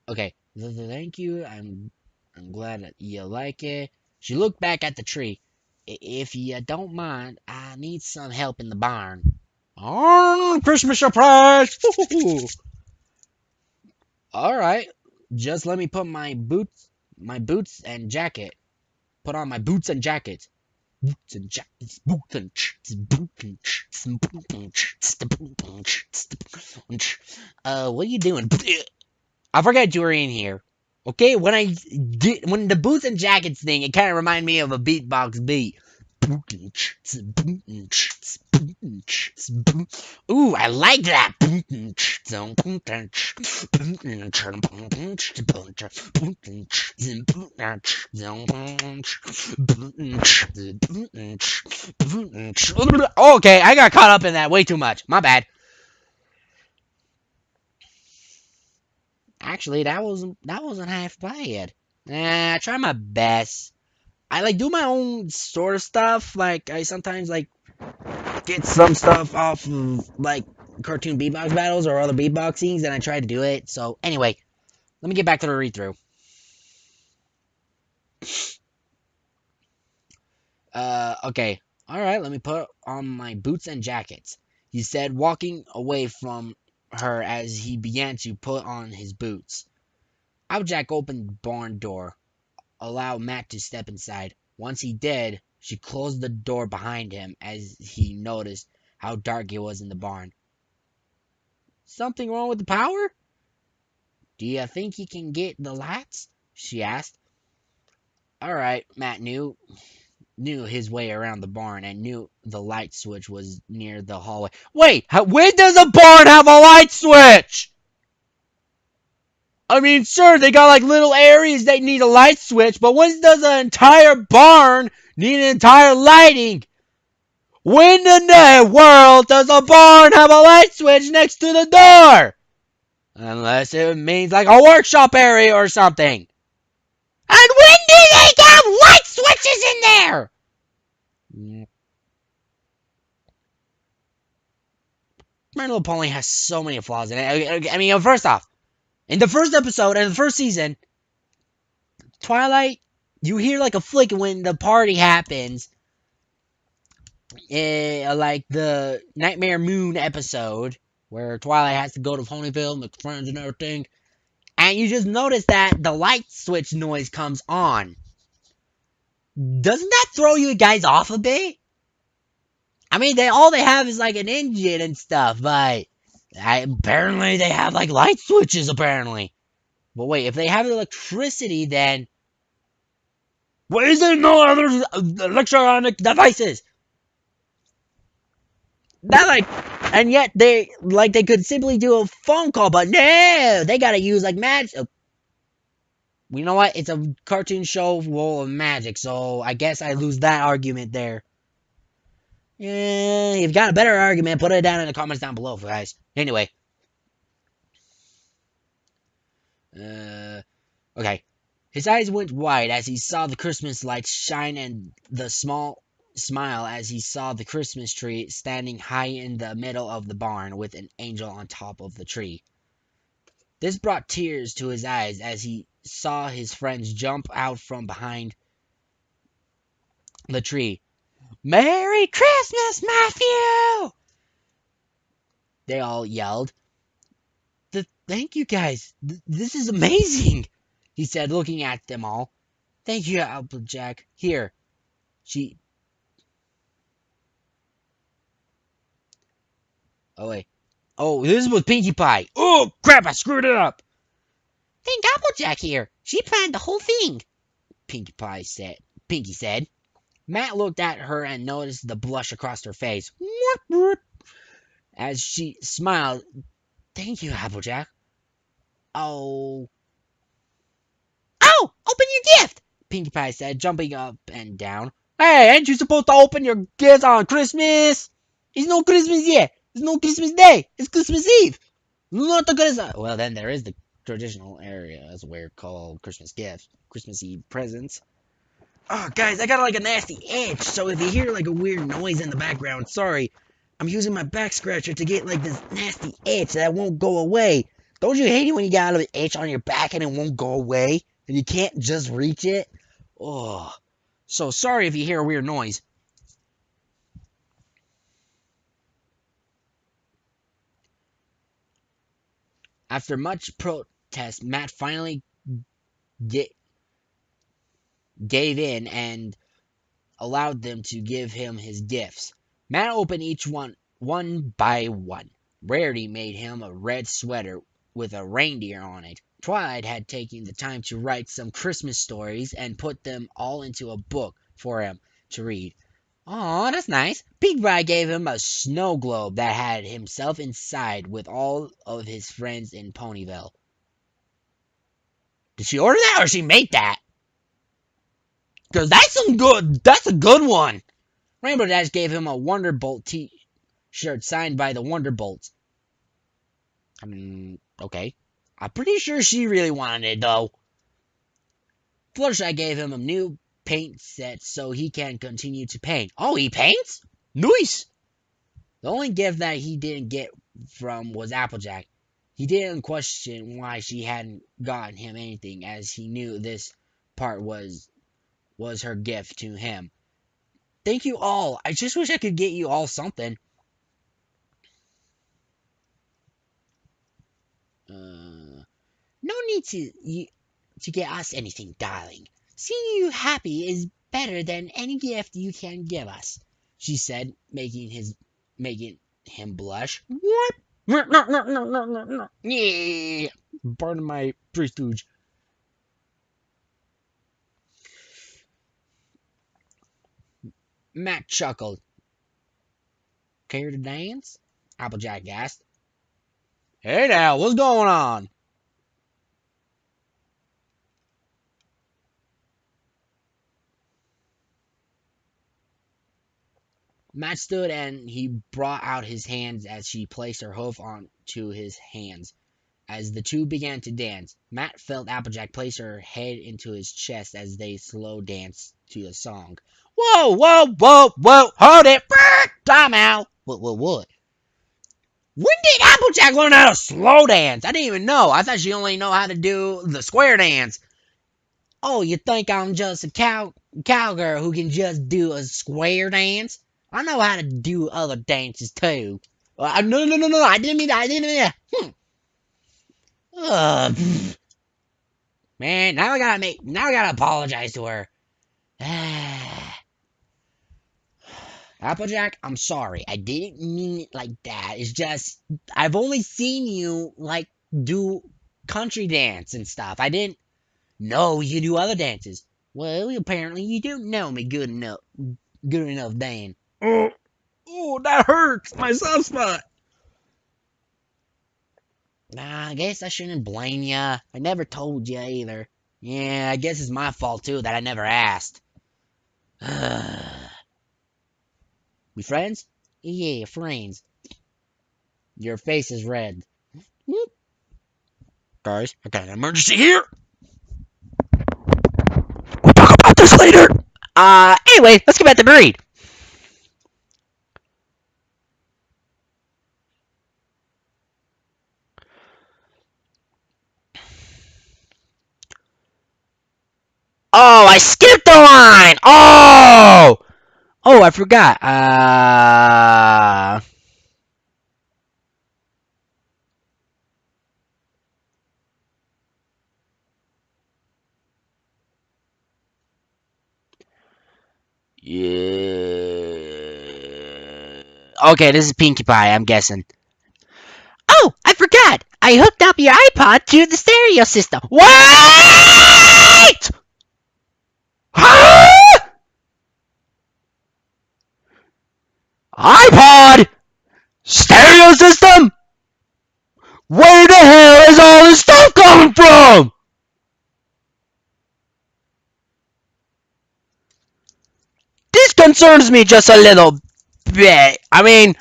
Okay. Thank you. I'm glad that you like it. She looked back at the tree. If you don't mind, I need some help in the barn. Oh, Christmas surprise! All right. Just let me put my boots and jacket. Put on my boots and jacket. Boots and jackets, what are you doing? I forgot you were in here. Okay, when the boots and jackets thing, it kind of reminded me of a beatbox beat. Ooh, I like that. Okay, I got caught up in that way too much. My bad. Actually, that wasn't half bad. I try my best. I like do my own sort of stuff. Like I sometimes like get some stuff off of like cartoon beatbox battles or other beatboxings, and I try to do it. So anyway, let me get back to the read through. Okay. All right. Let me put on my boots and jackets. He said, walking away from her as he began to put on his boots. Applejack opened the barn door, allowed Matt to step inside. Once he did, she closed the door behind him as he noticed how dark it was in the barn. Something wrong with the power? Do you think you can get the lights? She asked. All right, Matt knew his way around the barn and knew the light switch was near the hallway. Wait, when does a barn have a light switch? I mean, sure, they got like little areas that need a light switch, but when does an entire barn need an entire lighting? When in the world does a barn have a light switch next to the door? Unless it means like a workshop area or something. And when do they have light switches in there? My Little Pony has so many flaws in it. I mean, first off, in the first episode and the first season, Twilight, you hear like a flick when the party happens. Like the Nightmare Moon episode where Twilight has to go to Ponyville, make friends and everything. And you just notice that the light switch noise comes on. Doesn't that throw you guys off a bit? I mean, they have is like an engine and stuff, but apparently they have like light switches. Apparently, but wait, if they have electricity, then why is there no other electronic devices? That like, and yet they could simply do a phone call, but no, they gotta use like magic. You know what? It's a cartoon show full of magic, so I guess I lose that argument there. Yeah, you've got a better argument. Put it down in the comments down below, guys. Anyway, okay. His eyes went wide as he saw the Christmas lights shine and the small smile as he saw the Christmas tree standing high in the middle of the barn with an angel on top of the tree. This brought tears to his eyes as he saw his friends jump out from behind the tree. Merry Christmas, Matthew! They all yelled. Thank you guys. This is amazing, he said, looking at them all. Thank you, Applejack. Here. She. Oh, wait. Oh, this was Pinkie Pie. Oh, crap, I screwed it up. Thank Applejack here. She planned the whole thing, Pinkie said. Matt looked at her and noticed the blush across her face. As she smiled, thank you, Applejack. Oh. Oh, open your gift, Pinkie Pie said, jumping up and down. Hey, ain't you supposed to open your gifts on Christmas? It's no Christmas yet. It's no Christmas Day. It's Christmas Eve. Not the Christmas. Well, then there is the traditional area, as we're called Christmas gifts, Christmas Eve presents. Oh, guys, I got like a nasty itch, so if you hear like a weird noise in the background, sorry. I'm using my back scratcher to get like this nasty itch that won't go away. Don't you hate it when you got an itch on your back and it won't go away? And you can't just reach it? Oh, so sorry if you hear a weird noise. After much protest, Matt finally get, gave in and allowed them to give him his gifts. Matt opened each one by one. Rarity made him a red sweater with a reindeer on it. Twilight had taken the time to write some Christmas stories and put them all into a book for him to read. Aw, that's nice. Pink Pie gave him a snow globe that had himself inside with all of his friends in Ponyville. Did she order that or she made that? Because that's a good one. Rainbow Dash gave him a Wonderbolt t-shirt signed by the Wonderbolts. Okay. I'm pretty sure she really wanted it, though. Fluttershy gave him a new paint set so he can continue to paint. Oh, he paints? Nice! The only gift that he didn't get from was Applejack. He didn't question why she hadn't gotten him anything, as he knew this part was her gift to him. Thank you all. I just wish I could get you all something. No need to get us anything, darling. Seeing you happy is better than any gift you can give us, she said, making him blush. What? Yeah. Pardon my prestige. Matt chuckled. Care to dance? Applejack asked. Hey now, what's going on? Matt stood and he brought out his hands as she placed her hoof onto his hands. As the two began to dance, Matt felt Applejack place her head into his chest as they slow danced to the song. Whoa, whoa, whoa, whoa, hold it! Time out! What? When did Applejack learn how to slow dance? I didn't even know. I thought she only know how to do the square dance. Oh, you think I'm just a cowgirl who can just do a square dance? I know how to do other dances too. No, no, no, no, no. I didn't mean that. I didn't mean that. Ugh, man, now I gotta apologize to her. Applejack, I'm sorry. I didn't mean it like that. It's just I've only seen you like do country dance and stuff. I didn't know you do other dances. Well, apparently you don't know me good enough, Dan. Oh, that hurts. My soft spot. Nah, I guess I shouldn't blame ya. I never told ya either. Yeah, I guess it's my fault too that I never asked. We friends? Yeah, friends. Your face is red. Whoop. Guys, I got an emergency here. We'll talk about this later. Anyway, let's get back to Breed. Oh, I skipped the line. Oh, I forgot. Yeah. Okay, this is Pinkie Pie, I'm guessing. Oh, I forgot. I hooked up your iPod to the stereo system. Wait! Huh? iPod? Stereo system? Where the hell is all this stuff coming from? This concerns me just a little bit. I mean,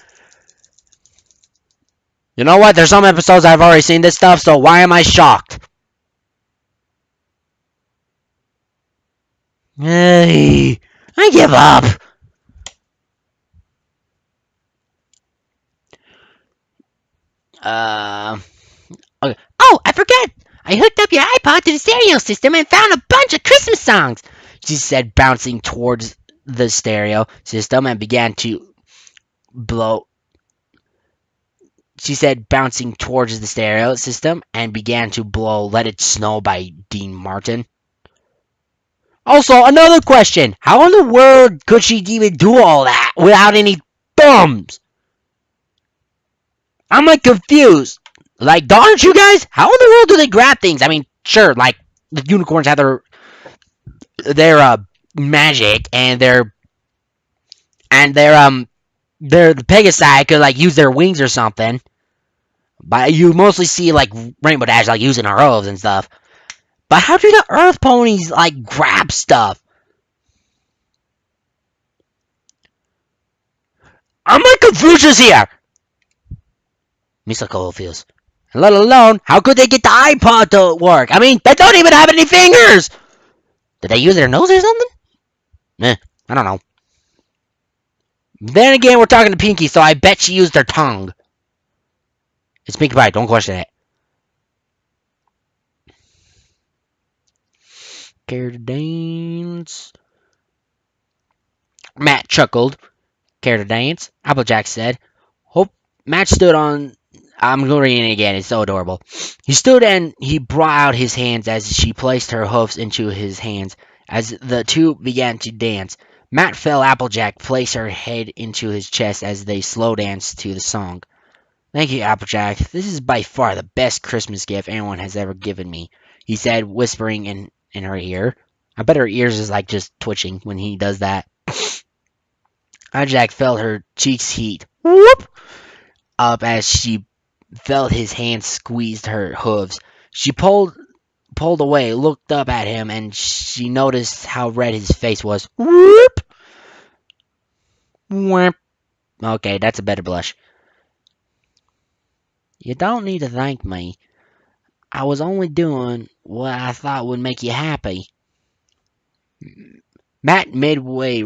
you know what? There's some episodes I've already seen this stuff, so why am I shocked? Hey, I give up. Uh, okay. Oh, I forgot. I hooked up your iPod to the stereo system and found a bunch of Christmas songs, she said, bouncing towards the stereo system and began to blow. She said, bouncing towards the stereo system and began to blow Let It Snow by Dean Martin. Also, another question. How in the world could she even do all that without any thumbs? I'm like confused. Like, aren't you guys? How in the world do they grab things? I mean, sure, like the unicorns have their magic and their the Pegasi could like use their wings or something. But you mostly see like Rainbow Dash like using her hooves and stuff. But how do the Earth ponies like grab stuff? I'm like Confucius here. Mr. Coldfields. Let alone, how could they get the iPod to work? I mean, they don't even have any fingers! Did they use their nose or something? I don't know. Then again, we're talking to Pinky, so I bet she used her tongue. It's Pinkie Pie, don't question it. Care to dance? Matt chuckled. Care to dance? Applejack said. Hope Matt stood on. I'm reading it again. It's so adorable. He stood and he brought out his hands as she placed her hoofs into his hands. As the two began to dance, Matt felt Applejack place her head into his chest as they slow danced to the song. Thank you, Applejack. This is by far the best Christmas gift anyone has ever given me, he said, whispering in her ear. I bet her ears is like just twitching when he does that. Applejack felt her cheeks heat. Whoop! Up as she felt his hand squeezed her hooves. She pulled away, looked up at him, and she noticed how red his face was. Whoop! Whoop. Okay, that's a better blush. You don't need to thank me. I was only doing what I thought would make you happy. Matt midway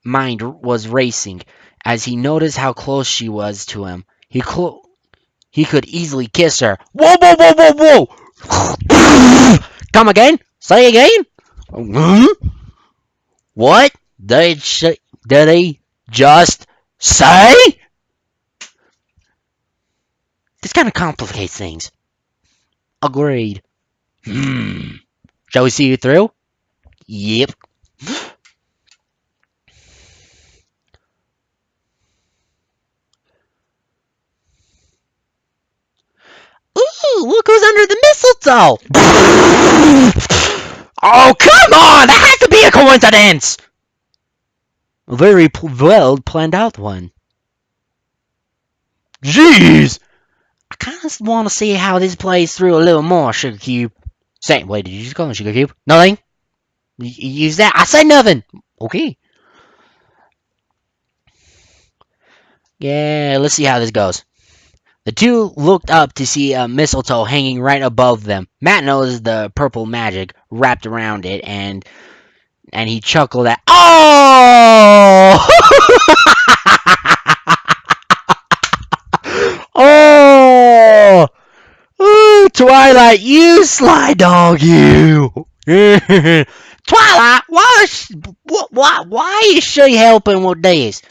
mind was racing as he noticed how close she was to him. He could easily kiss her. Whoa, whoa, whoa, whoa, whoa! Come again? Say again? What? Did she? Did he just say? This kind of complicates things. Agreed. Hmm. Shall we see you through? Yep. Ooh, look who's under the mistletoe! Oh, come on! That has to be a coincidence! A very well planned out one. Jeez! I kind of want to see how this plays through a little more, Sugar Cube. Say, wait, did you just call me Sugar Cube? Nothing? Use that? I said nothing! Okay. Yeah, let's see how this goes. The two looked up to see a mistletoe hanging right above them. Matt noticed the purple magic wrapped around it, and he chuckled at, "Oh! Oh! Ooh, Twilight, you sly dog, you! Twilight, why is she helping with this?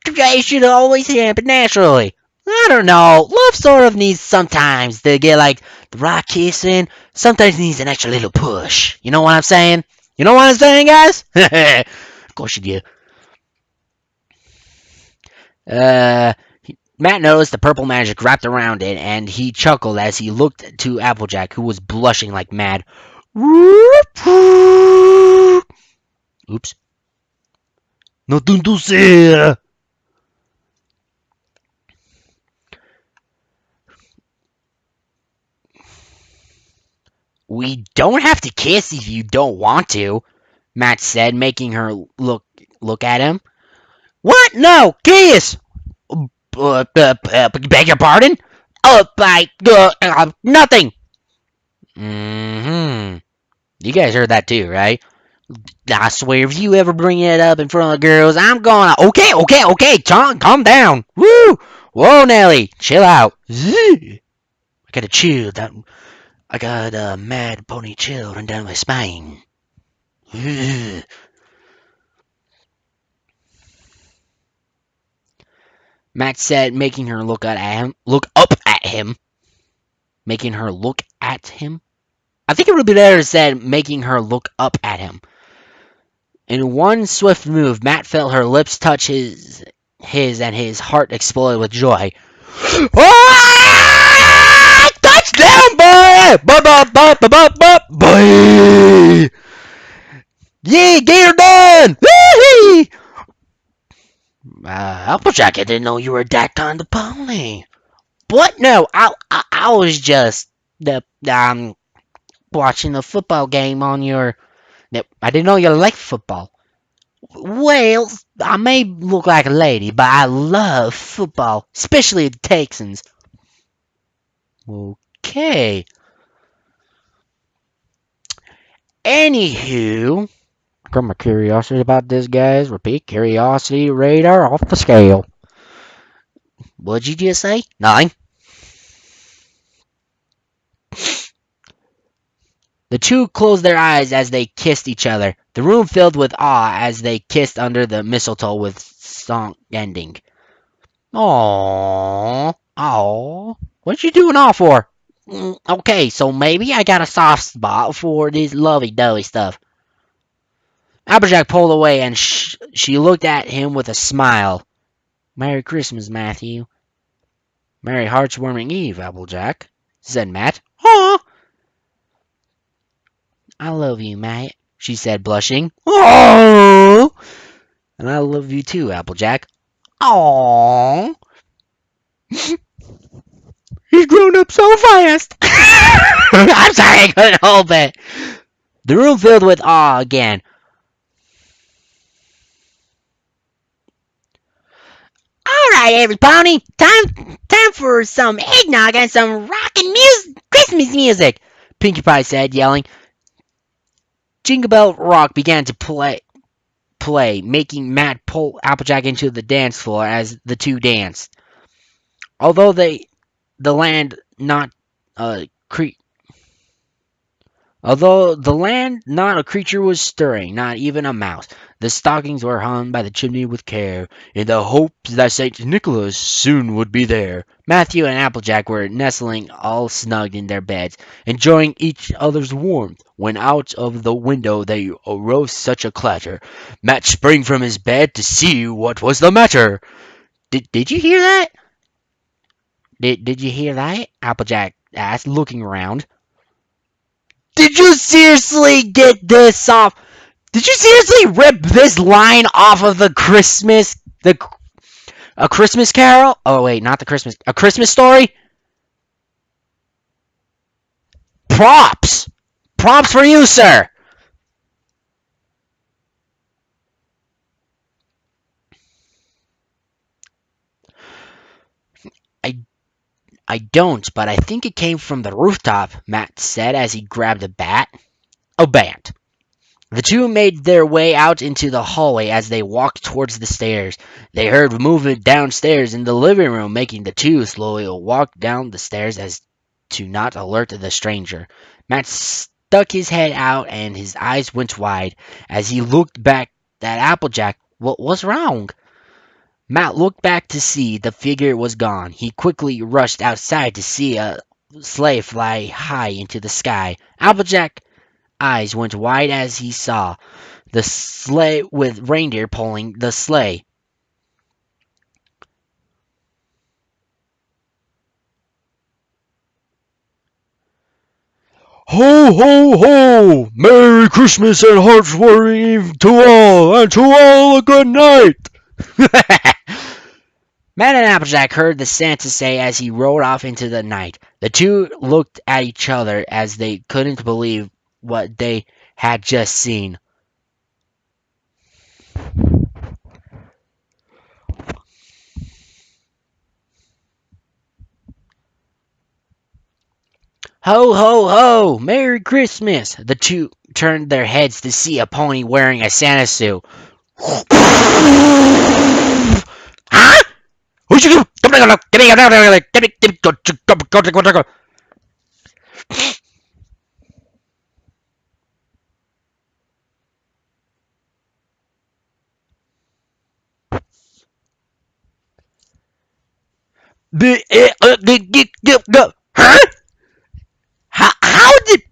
It should always happen naturally. I don't know. Love sort of needs sometimes to get like the right kissing. Sometimes needs an extra little push. You know what I'm saying? You know what I'm saying, guys? Of course you do. Uh, Matt noticed the purple magic wrapped around it, and he chuckled as he looked to Applejack, who was blushing like mad. Oops. Nothing to say. We don't have to kiss if you don't want to, Matt said, making her look at him. What? No, kiss! Beg your pardon? Nothing. Mm-hmm. You guys heard that too, right? I swear, if you ever bring it up in front of the girls, I'm gonna. Okay, John, calm down. Woo! Whoa, Nelly, chill out. I gotta chill. I got a mad pony chill run down my spine. Matt said, making her look at him. Look up at him. Making her look at him. I think it would be better said, making her look up at him. In one swift move, Matt felt her lips touch and his heart exploded with joy. Ah! Touchdown, boy! Boy! Yeah, get her done! Woo-hee! Applejack, I didn't know you were that kind of pony. What? No, I was just watching a football game on your. No, I didn't know you liked football. Well, I may look like a lady, but I love football, especially the Texans. Okay. Anywho, got my curiosity about this, guys. Repeat, curiosity radar off the scale. What'd you just say? Nothing. The two closed their eyes as they kissed each other. The room filled with awe as they kissed under the mistletoe with song ending. Aww. Aww. What you doing all for? Okay, so maybe I got a soft spot for this lovey-dovey stuff. Applejack pulled away and she looked at him with a smile. Merry Christmas, Matthew. Merry Heartswarming Eve, Applejack, said Matt. Aw. I love you, Matt, she said, blushing. Oh, and I love you too, Applejack. Aww. He's grown up so fast. I'm sorry, I couldn't help it. The room filled with awe again. All right, everybody, time for some eggnog and some rockin' Christmas music. Pinkie Pie said, yelling. Jingle Bell Rock began to play, making Matt pull Applejack into the dance floor as the two danced. Although the land not Although the land not a creature was stirring, not even a mouse. The stockings were hung by the chimney with care, in the hopes that St. Nicholas soon would be there. Matthew and Applejack were nestling all snug in their beds, enjoying each other's warmth, when out of the window there arose such a clatter. Matt sprang from his bed to see what was the matter. Did you hear that? Did you hear that? Applejack asked, looking around. Did you seriously get this off? Did you seriously rip this line off of the a Christmas Carol? Oh wait, not the Christmas, a Christmas Story? Props, props for you, sir. I I don't, but I think it came from the rooftop. Matt said as he grabbed a bat. A bat. The two made their way out into the hallway as they walked towards the stairs. They heard movement downstairs in the living room, making the two slowly walk down the stairs as to not alert the stranger. Matt stuck his head out and his eyes went wide as he looked back at Applejack. What was wrong? Matt looked back to see the figure was gone. He quickly rushed outside to see a sleigh fly high into the sky. Applejack eyes went wide as he saw the sleigh with reindeer pulling the sleigh. Ho, ho, ho! Merry Christmas and Hearth's Eve to all, and to all a good night! Matt and Applejack heard the Santa say as he rode off into the night. The two looked at each other as they couldn't believe what they had just seen. Ho, ho, ho! Merry Christmas! The two turned their heads to see a pony wearing a Santa suit. Huh? Who'd you Huh? How did...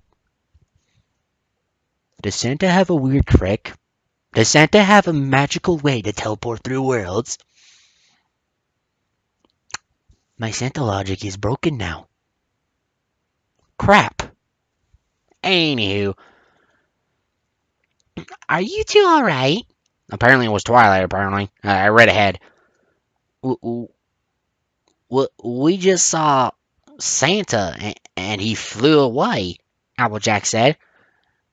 Does Santa have a weird trick? Does Santa have a magical way to teleport through worlds? My Santa logic is broken now. Crap. Anywho, are you two alright? Apparently it was Twilight, apparently. I read ahead. We just saw Santa and he flew away, Applejack said.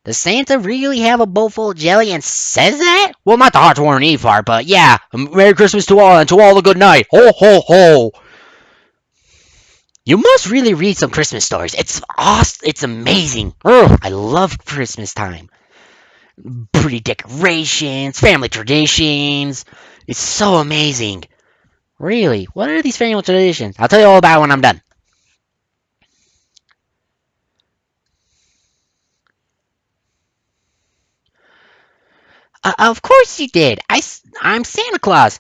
Does Santa really have a bowl full of jelly and says that? Well, not the Hearth's Eve part, but yeah. Merry Christmas to all and to all a good night. Ho, ho, ho. You must really read some Christmas stories. It's awesome. It's amazing. Ugh, I love Christmas time. Pretty decorations, family traditions. It's so amazing. Really, what are these family traditions? I'll tell you all about it when I'm done. Of course you did. I'm Santa Claus.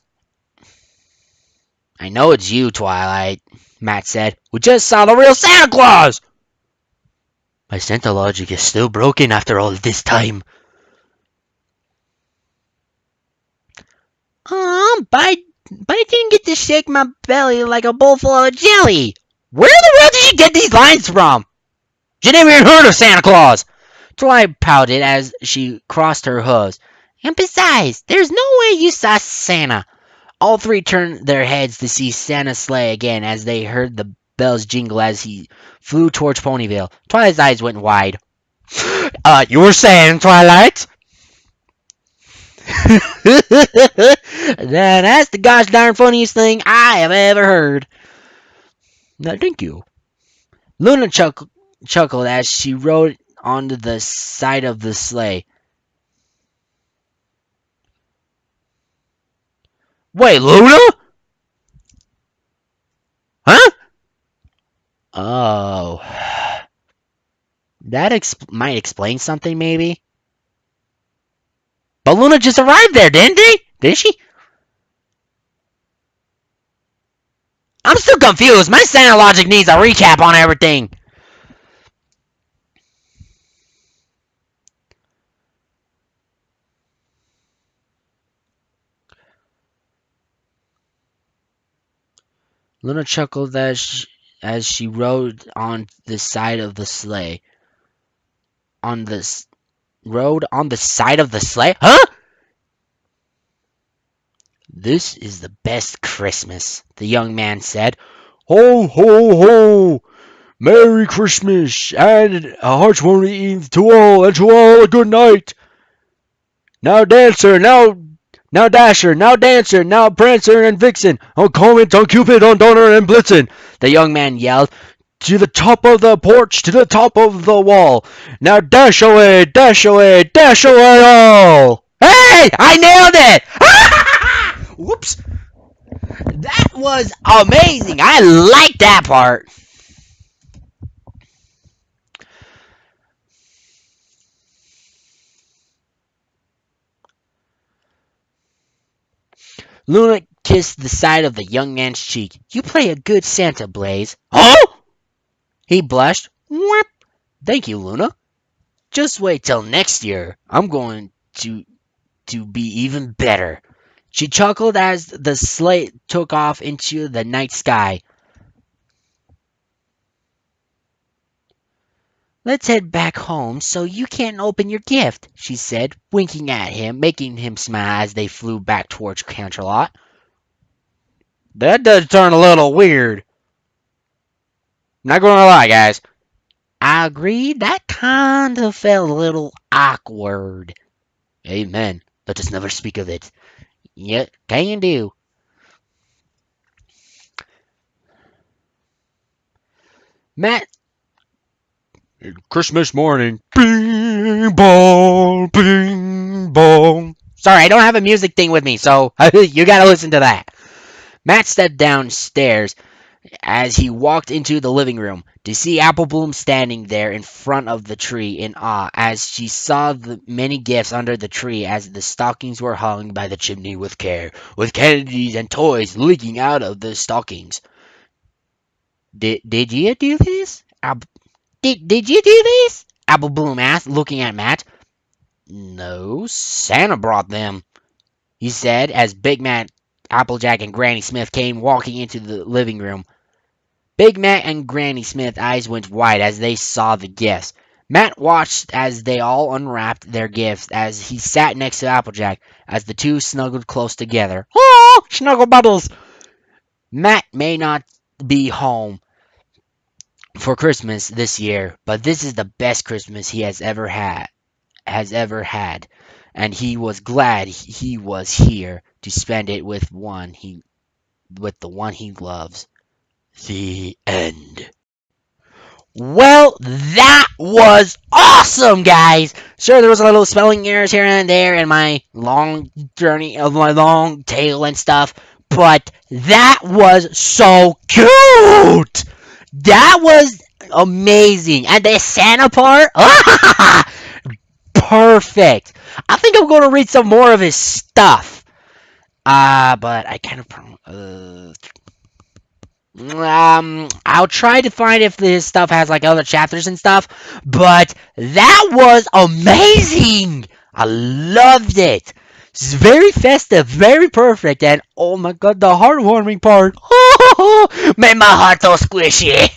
I know it's you, Twilight, Matt said. We just saw the real Santa Claus! My Santa logic is still broken after all this time. But I didn't get to shake my belly like a bowl full of jelly. Where in the world did you get these lines from? You never even heard of Santa Claus. Twilight pouted as she crossed her hooves. And besides, there's no way you saw Santa. All three turned their heads to see Santa's sleigh again as they heard the bells jingle as he flew towards Ponyville. Twilight's eyes went wide. You were saying, Twilight? That's the gosh darn funniest thing I have ever heard. No, thank you. Luna chuckled as she rode onto the side of the sleigh. Wait, Luna? Huh? Oh. That might explain something, maybe? But Luna just arrived there, didn't they? Did she? I'm still confused. My Santa logic needs a recap on everything. Luna chuckled as she rode on the side of the sleigh. On the rode on the side of the sleigh? Huh? This is the best Christmas, the young man said. Ho, ho, ho! Merry Christmas, and a heartwarming Eve to all, and to all a good night. Now Dancer, now Dasher, now Dancer, now Prancer and Vixen, on Comet, on Cupid, on Donner and Blitzen, the young man yelled. To the top of the porch, to the top of the wall. Now dash away, dash away, dash away all! Hey! I nailed it! Whoops. That was amazing. I like that part. Luna kissed the side of the young man's cheek. You play a good Santa, Blaze. Huh? He blushed. Whoop. Thank you, Luna. Just wait till next year. I'm going to be even better. She chuckled as the sleigh took off into the night sky. Let's head back home so you can open your gift, she said, winking at him, making him smile as they flew back towards Canterlot. That does turn a little weird. Not gonna lie, guys. I agree, that kind of felt a little awkward. Amen. Let us never speak of it. Yet, can do. Matt. Christmas morning. Bing bong, bing bong. Sorry, I don't have a music thing with me, so you gotta listen to that. Matt stepped downstairs as he walked into the living room to see Apple Bloom standing there in front of the tree in awe as she saw the many gifts under the tree as the stockings were hung by the chimney with care, with candies and toys leaking out of the stockings. Did you do this? Did you do this? Apple Bloom asked, looking at Matt. No, Santa brought them, he said as Big Matt, Applejack, and Granny Smith came walking into the living room. Big Matt and Granny Smith's eyes went wide as they saw the gifts. Matt watched as they all unwrapped their gifts as he sat next to Applejack as the two snuggled close together. Oh, snuggle bubbles! Matt may not be home for Christmas this year, but this is the best Christmas he has ever had, and he was glad he was here to spend it with the one he loves. The end. Well, that was awesome, guys. Sure, there was a little spelling errors here and there in my long journey of my long tale and stuff, but that was so cute. That was amazing, and the Santa part, perfect. I think I'm going to read some more of his stuff. But I kind of I'll try to find if this stuff has like other chapters and stuff, but that was amazing. I loved it. It's very festive, very perfect, and oh my god, the heartwarming part made my heart so squishy.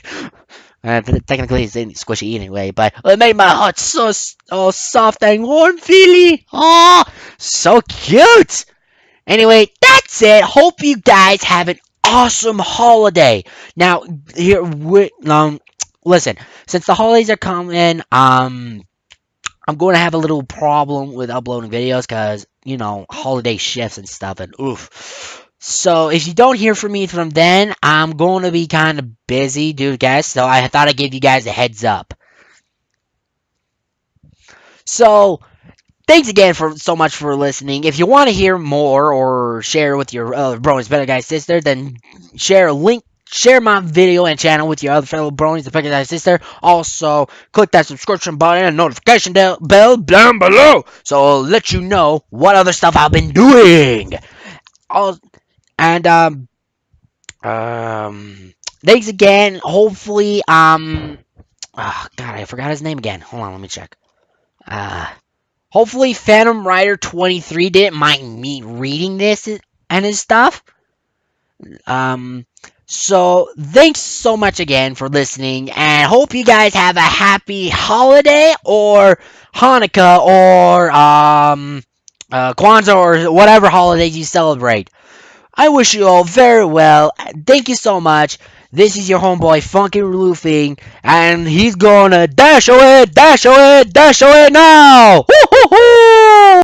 Technically, it's squishy anyway, but it made my heart so soft and warm, feely. Oh, so cute. Anyway, that's it. Hope you guys have an awesome holiday. Now, here, listen. Since the holidays are coming, I'm going to have a little problem with uploading videos because holiday shifts and stuff, and oof. So if you don't hear from me from then, I'm going to be kind of busy, dude, guys. So I thought I'd give you guys a heads up. So thanks again for so much for listening. If you want to hear more or share with your brothers, better guys, sister, then share a link share my video and channel with your other fellow bronies, the Peggy sister. Also, click that subscription button and notification bell down below so I'll let you know what other stuff I've been doing. All, and thanks again. Hopefully, oh God, I forgot his name again. Hold on, let me check. Uh, hopefully, Phantom Rider 23 didn't mind me reading this and his stuff. Um, so thanks so much again for listening, and hope you guys have a happy holiday or Hanukkah or Kwanzaa or whatever holidays you celebrate. I wish you all very well. Thank you so much. This is your homeboy Funky Roofing, and he's gonna dash away now. Woo-hoo-hoo!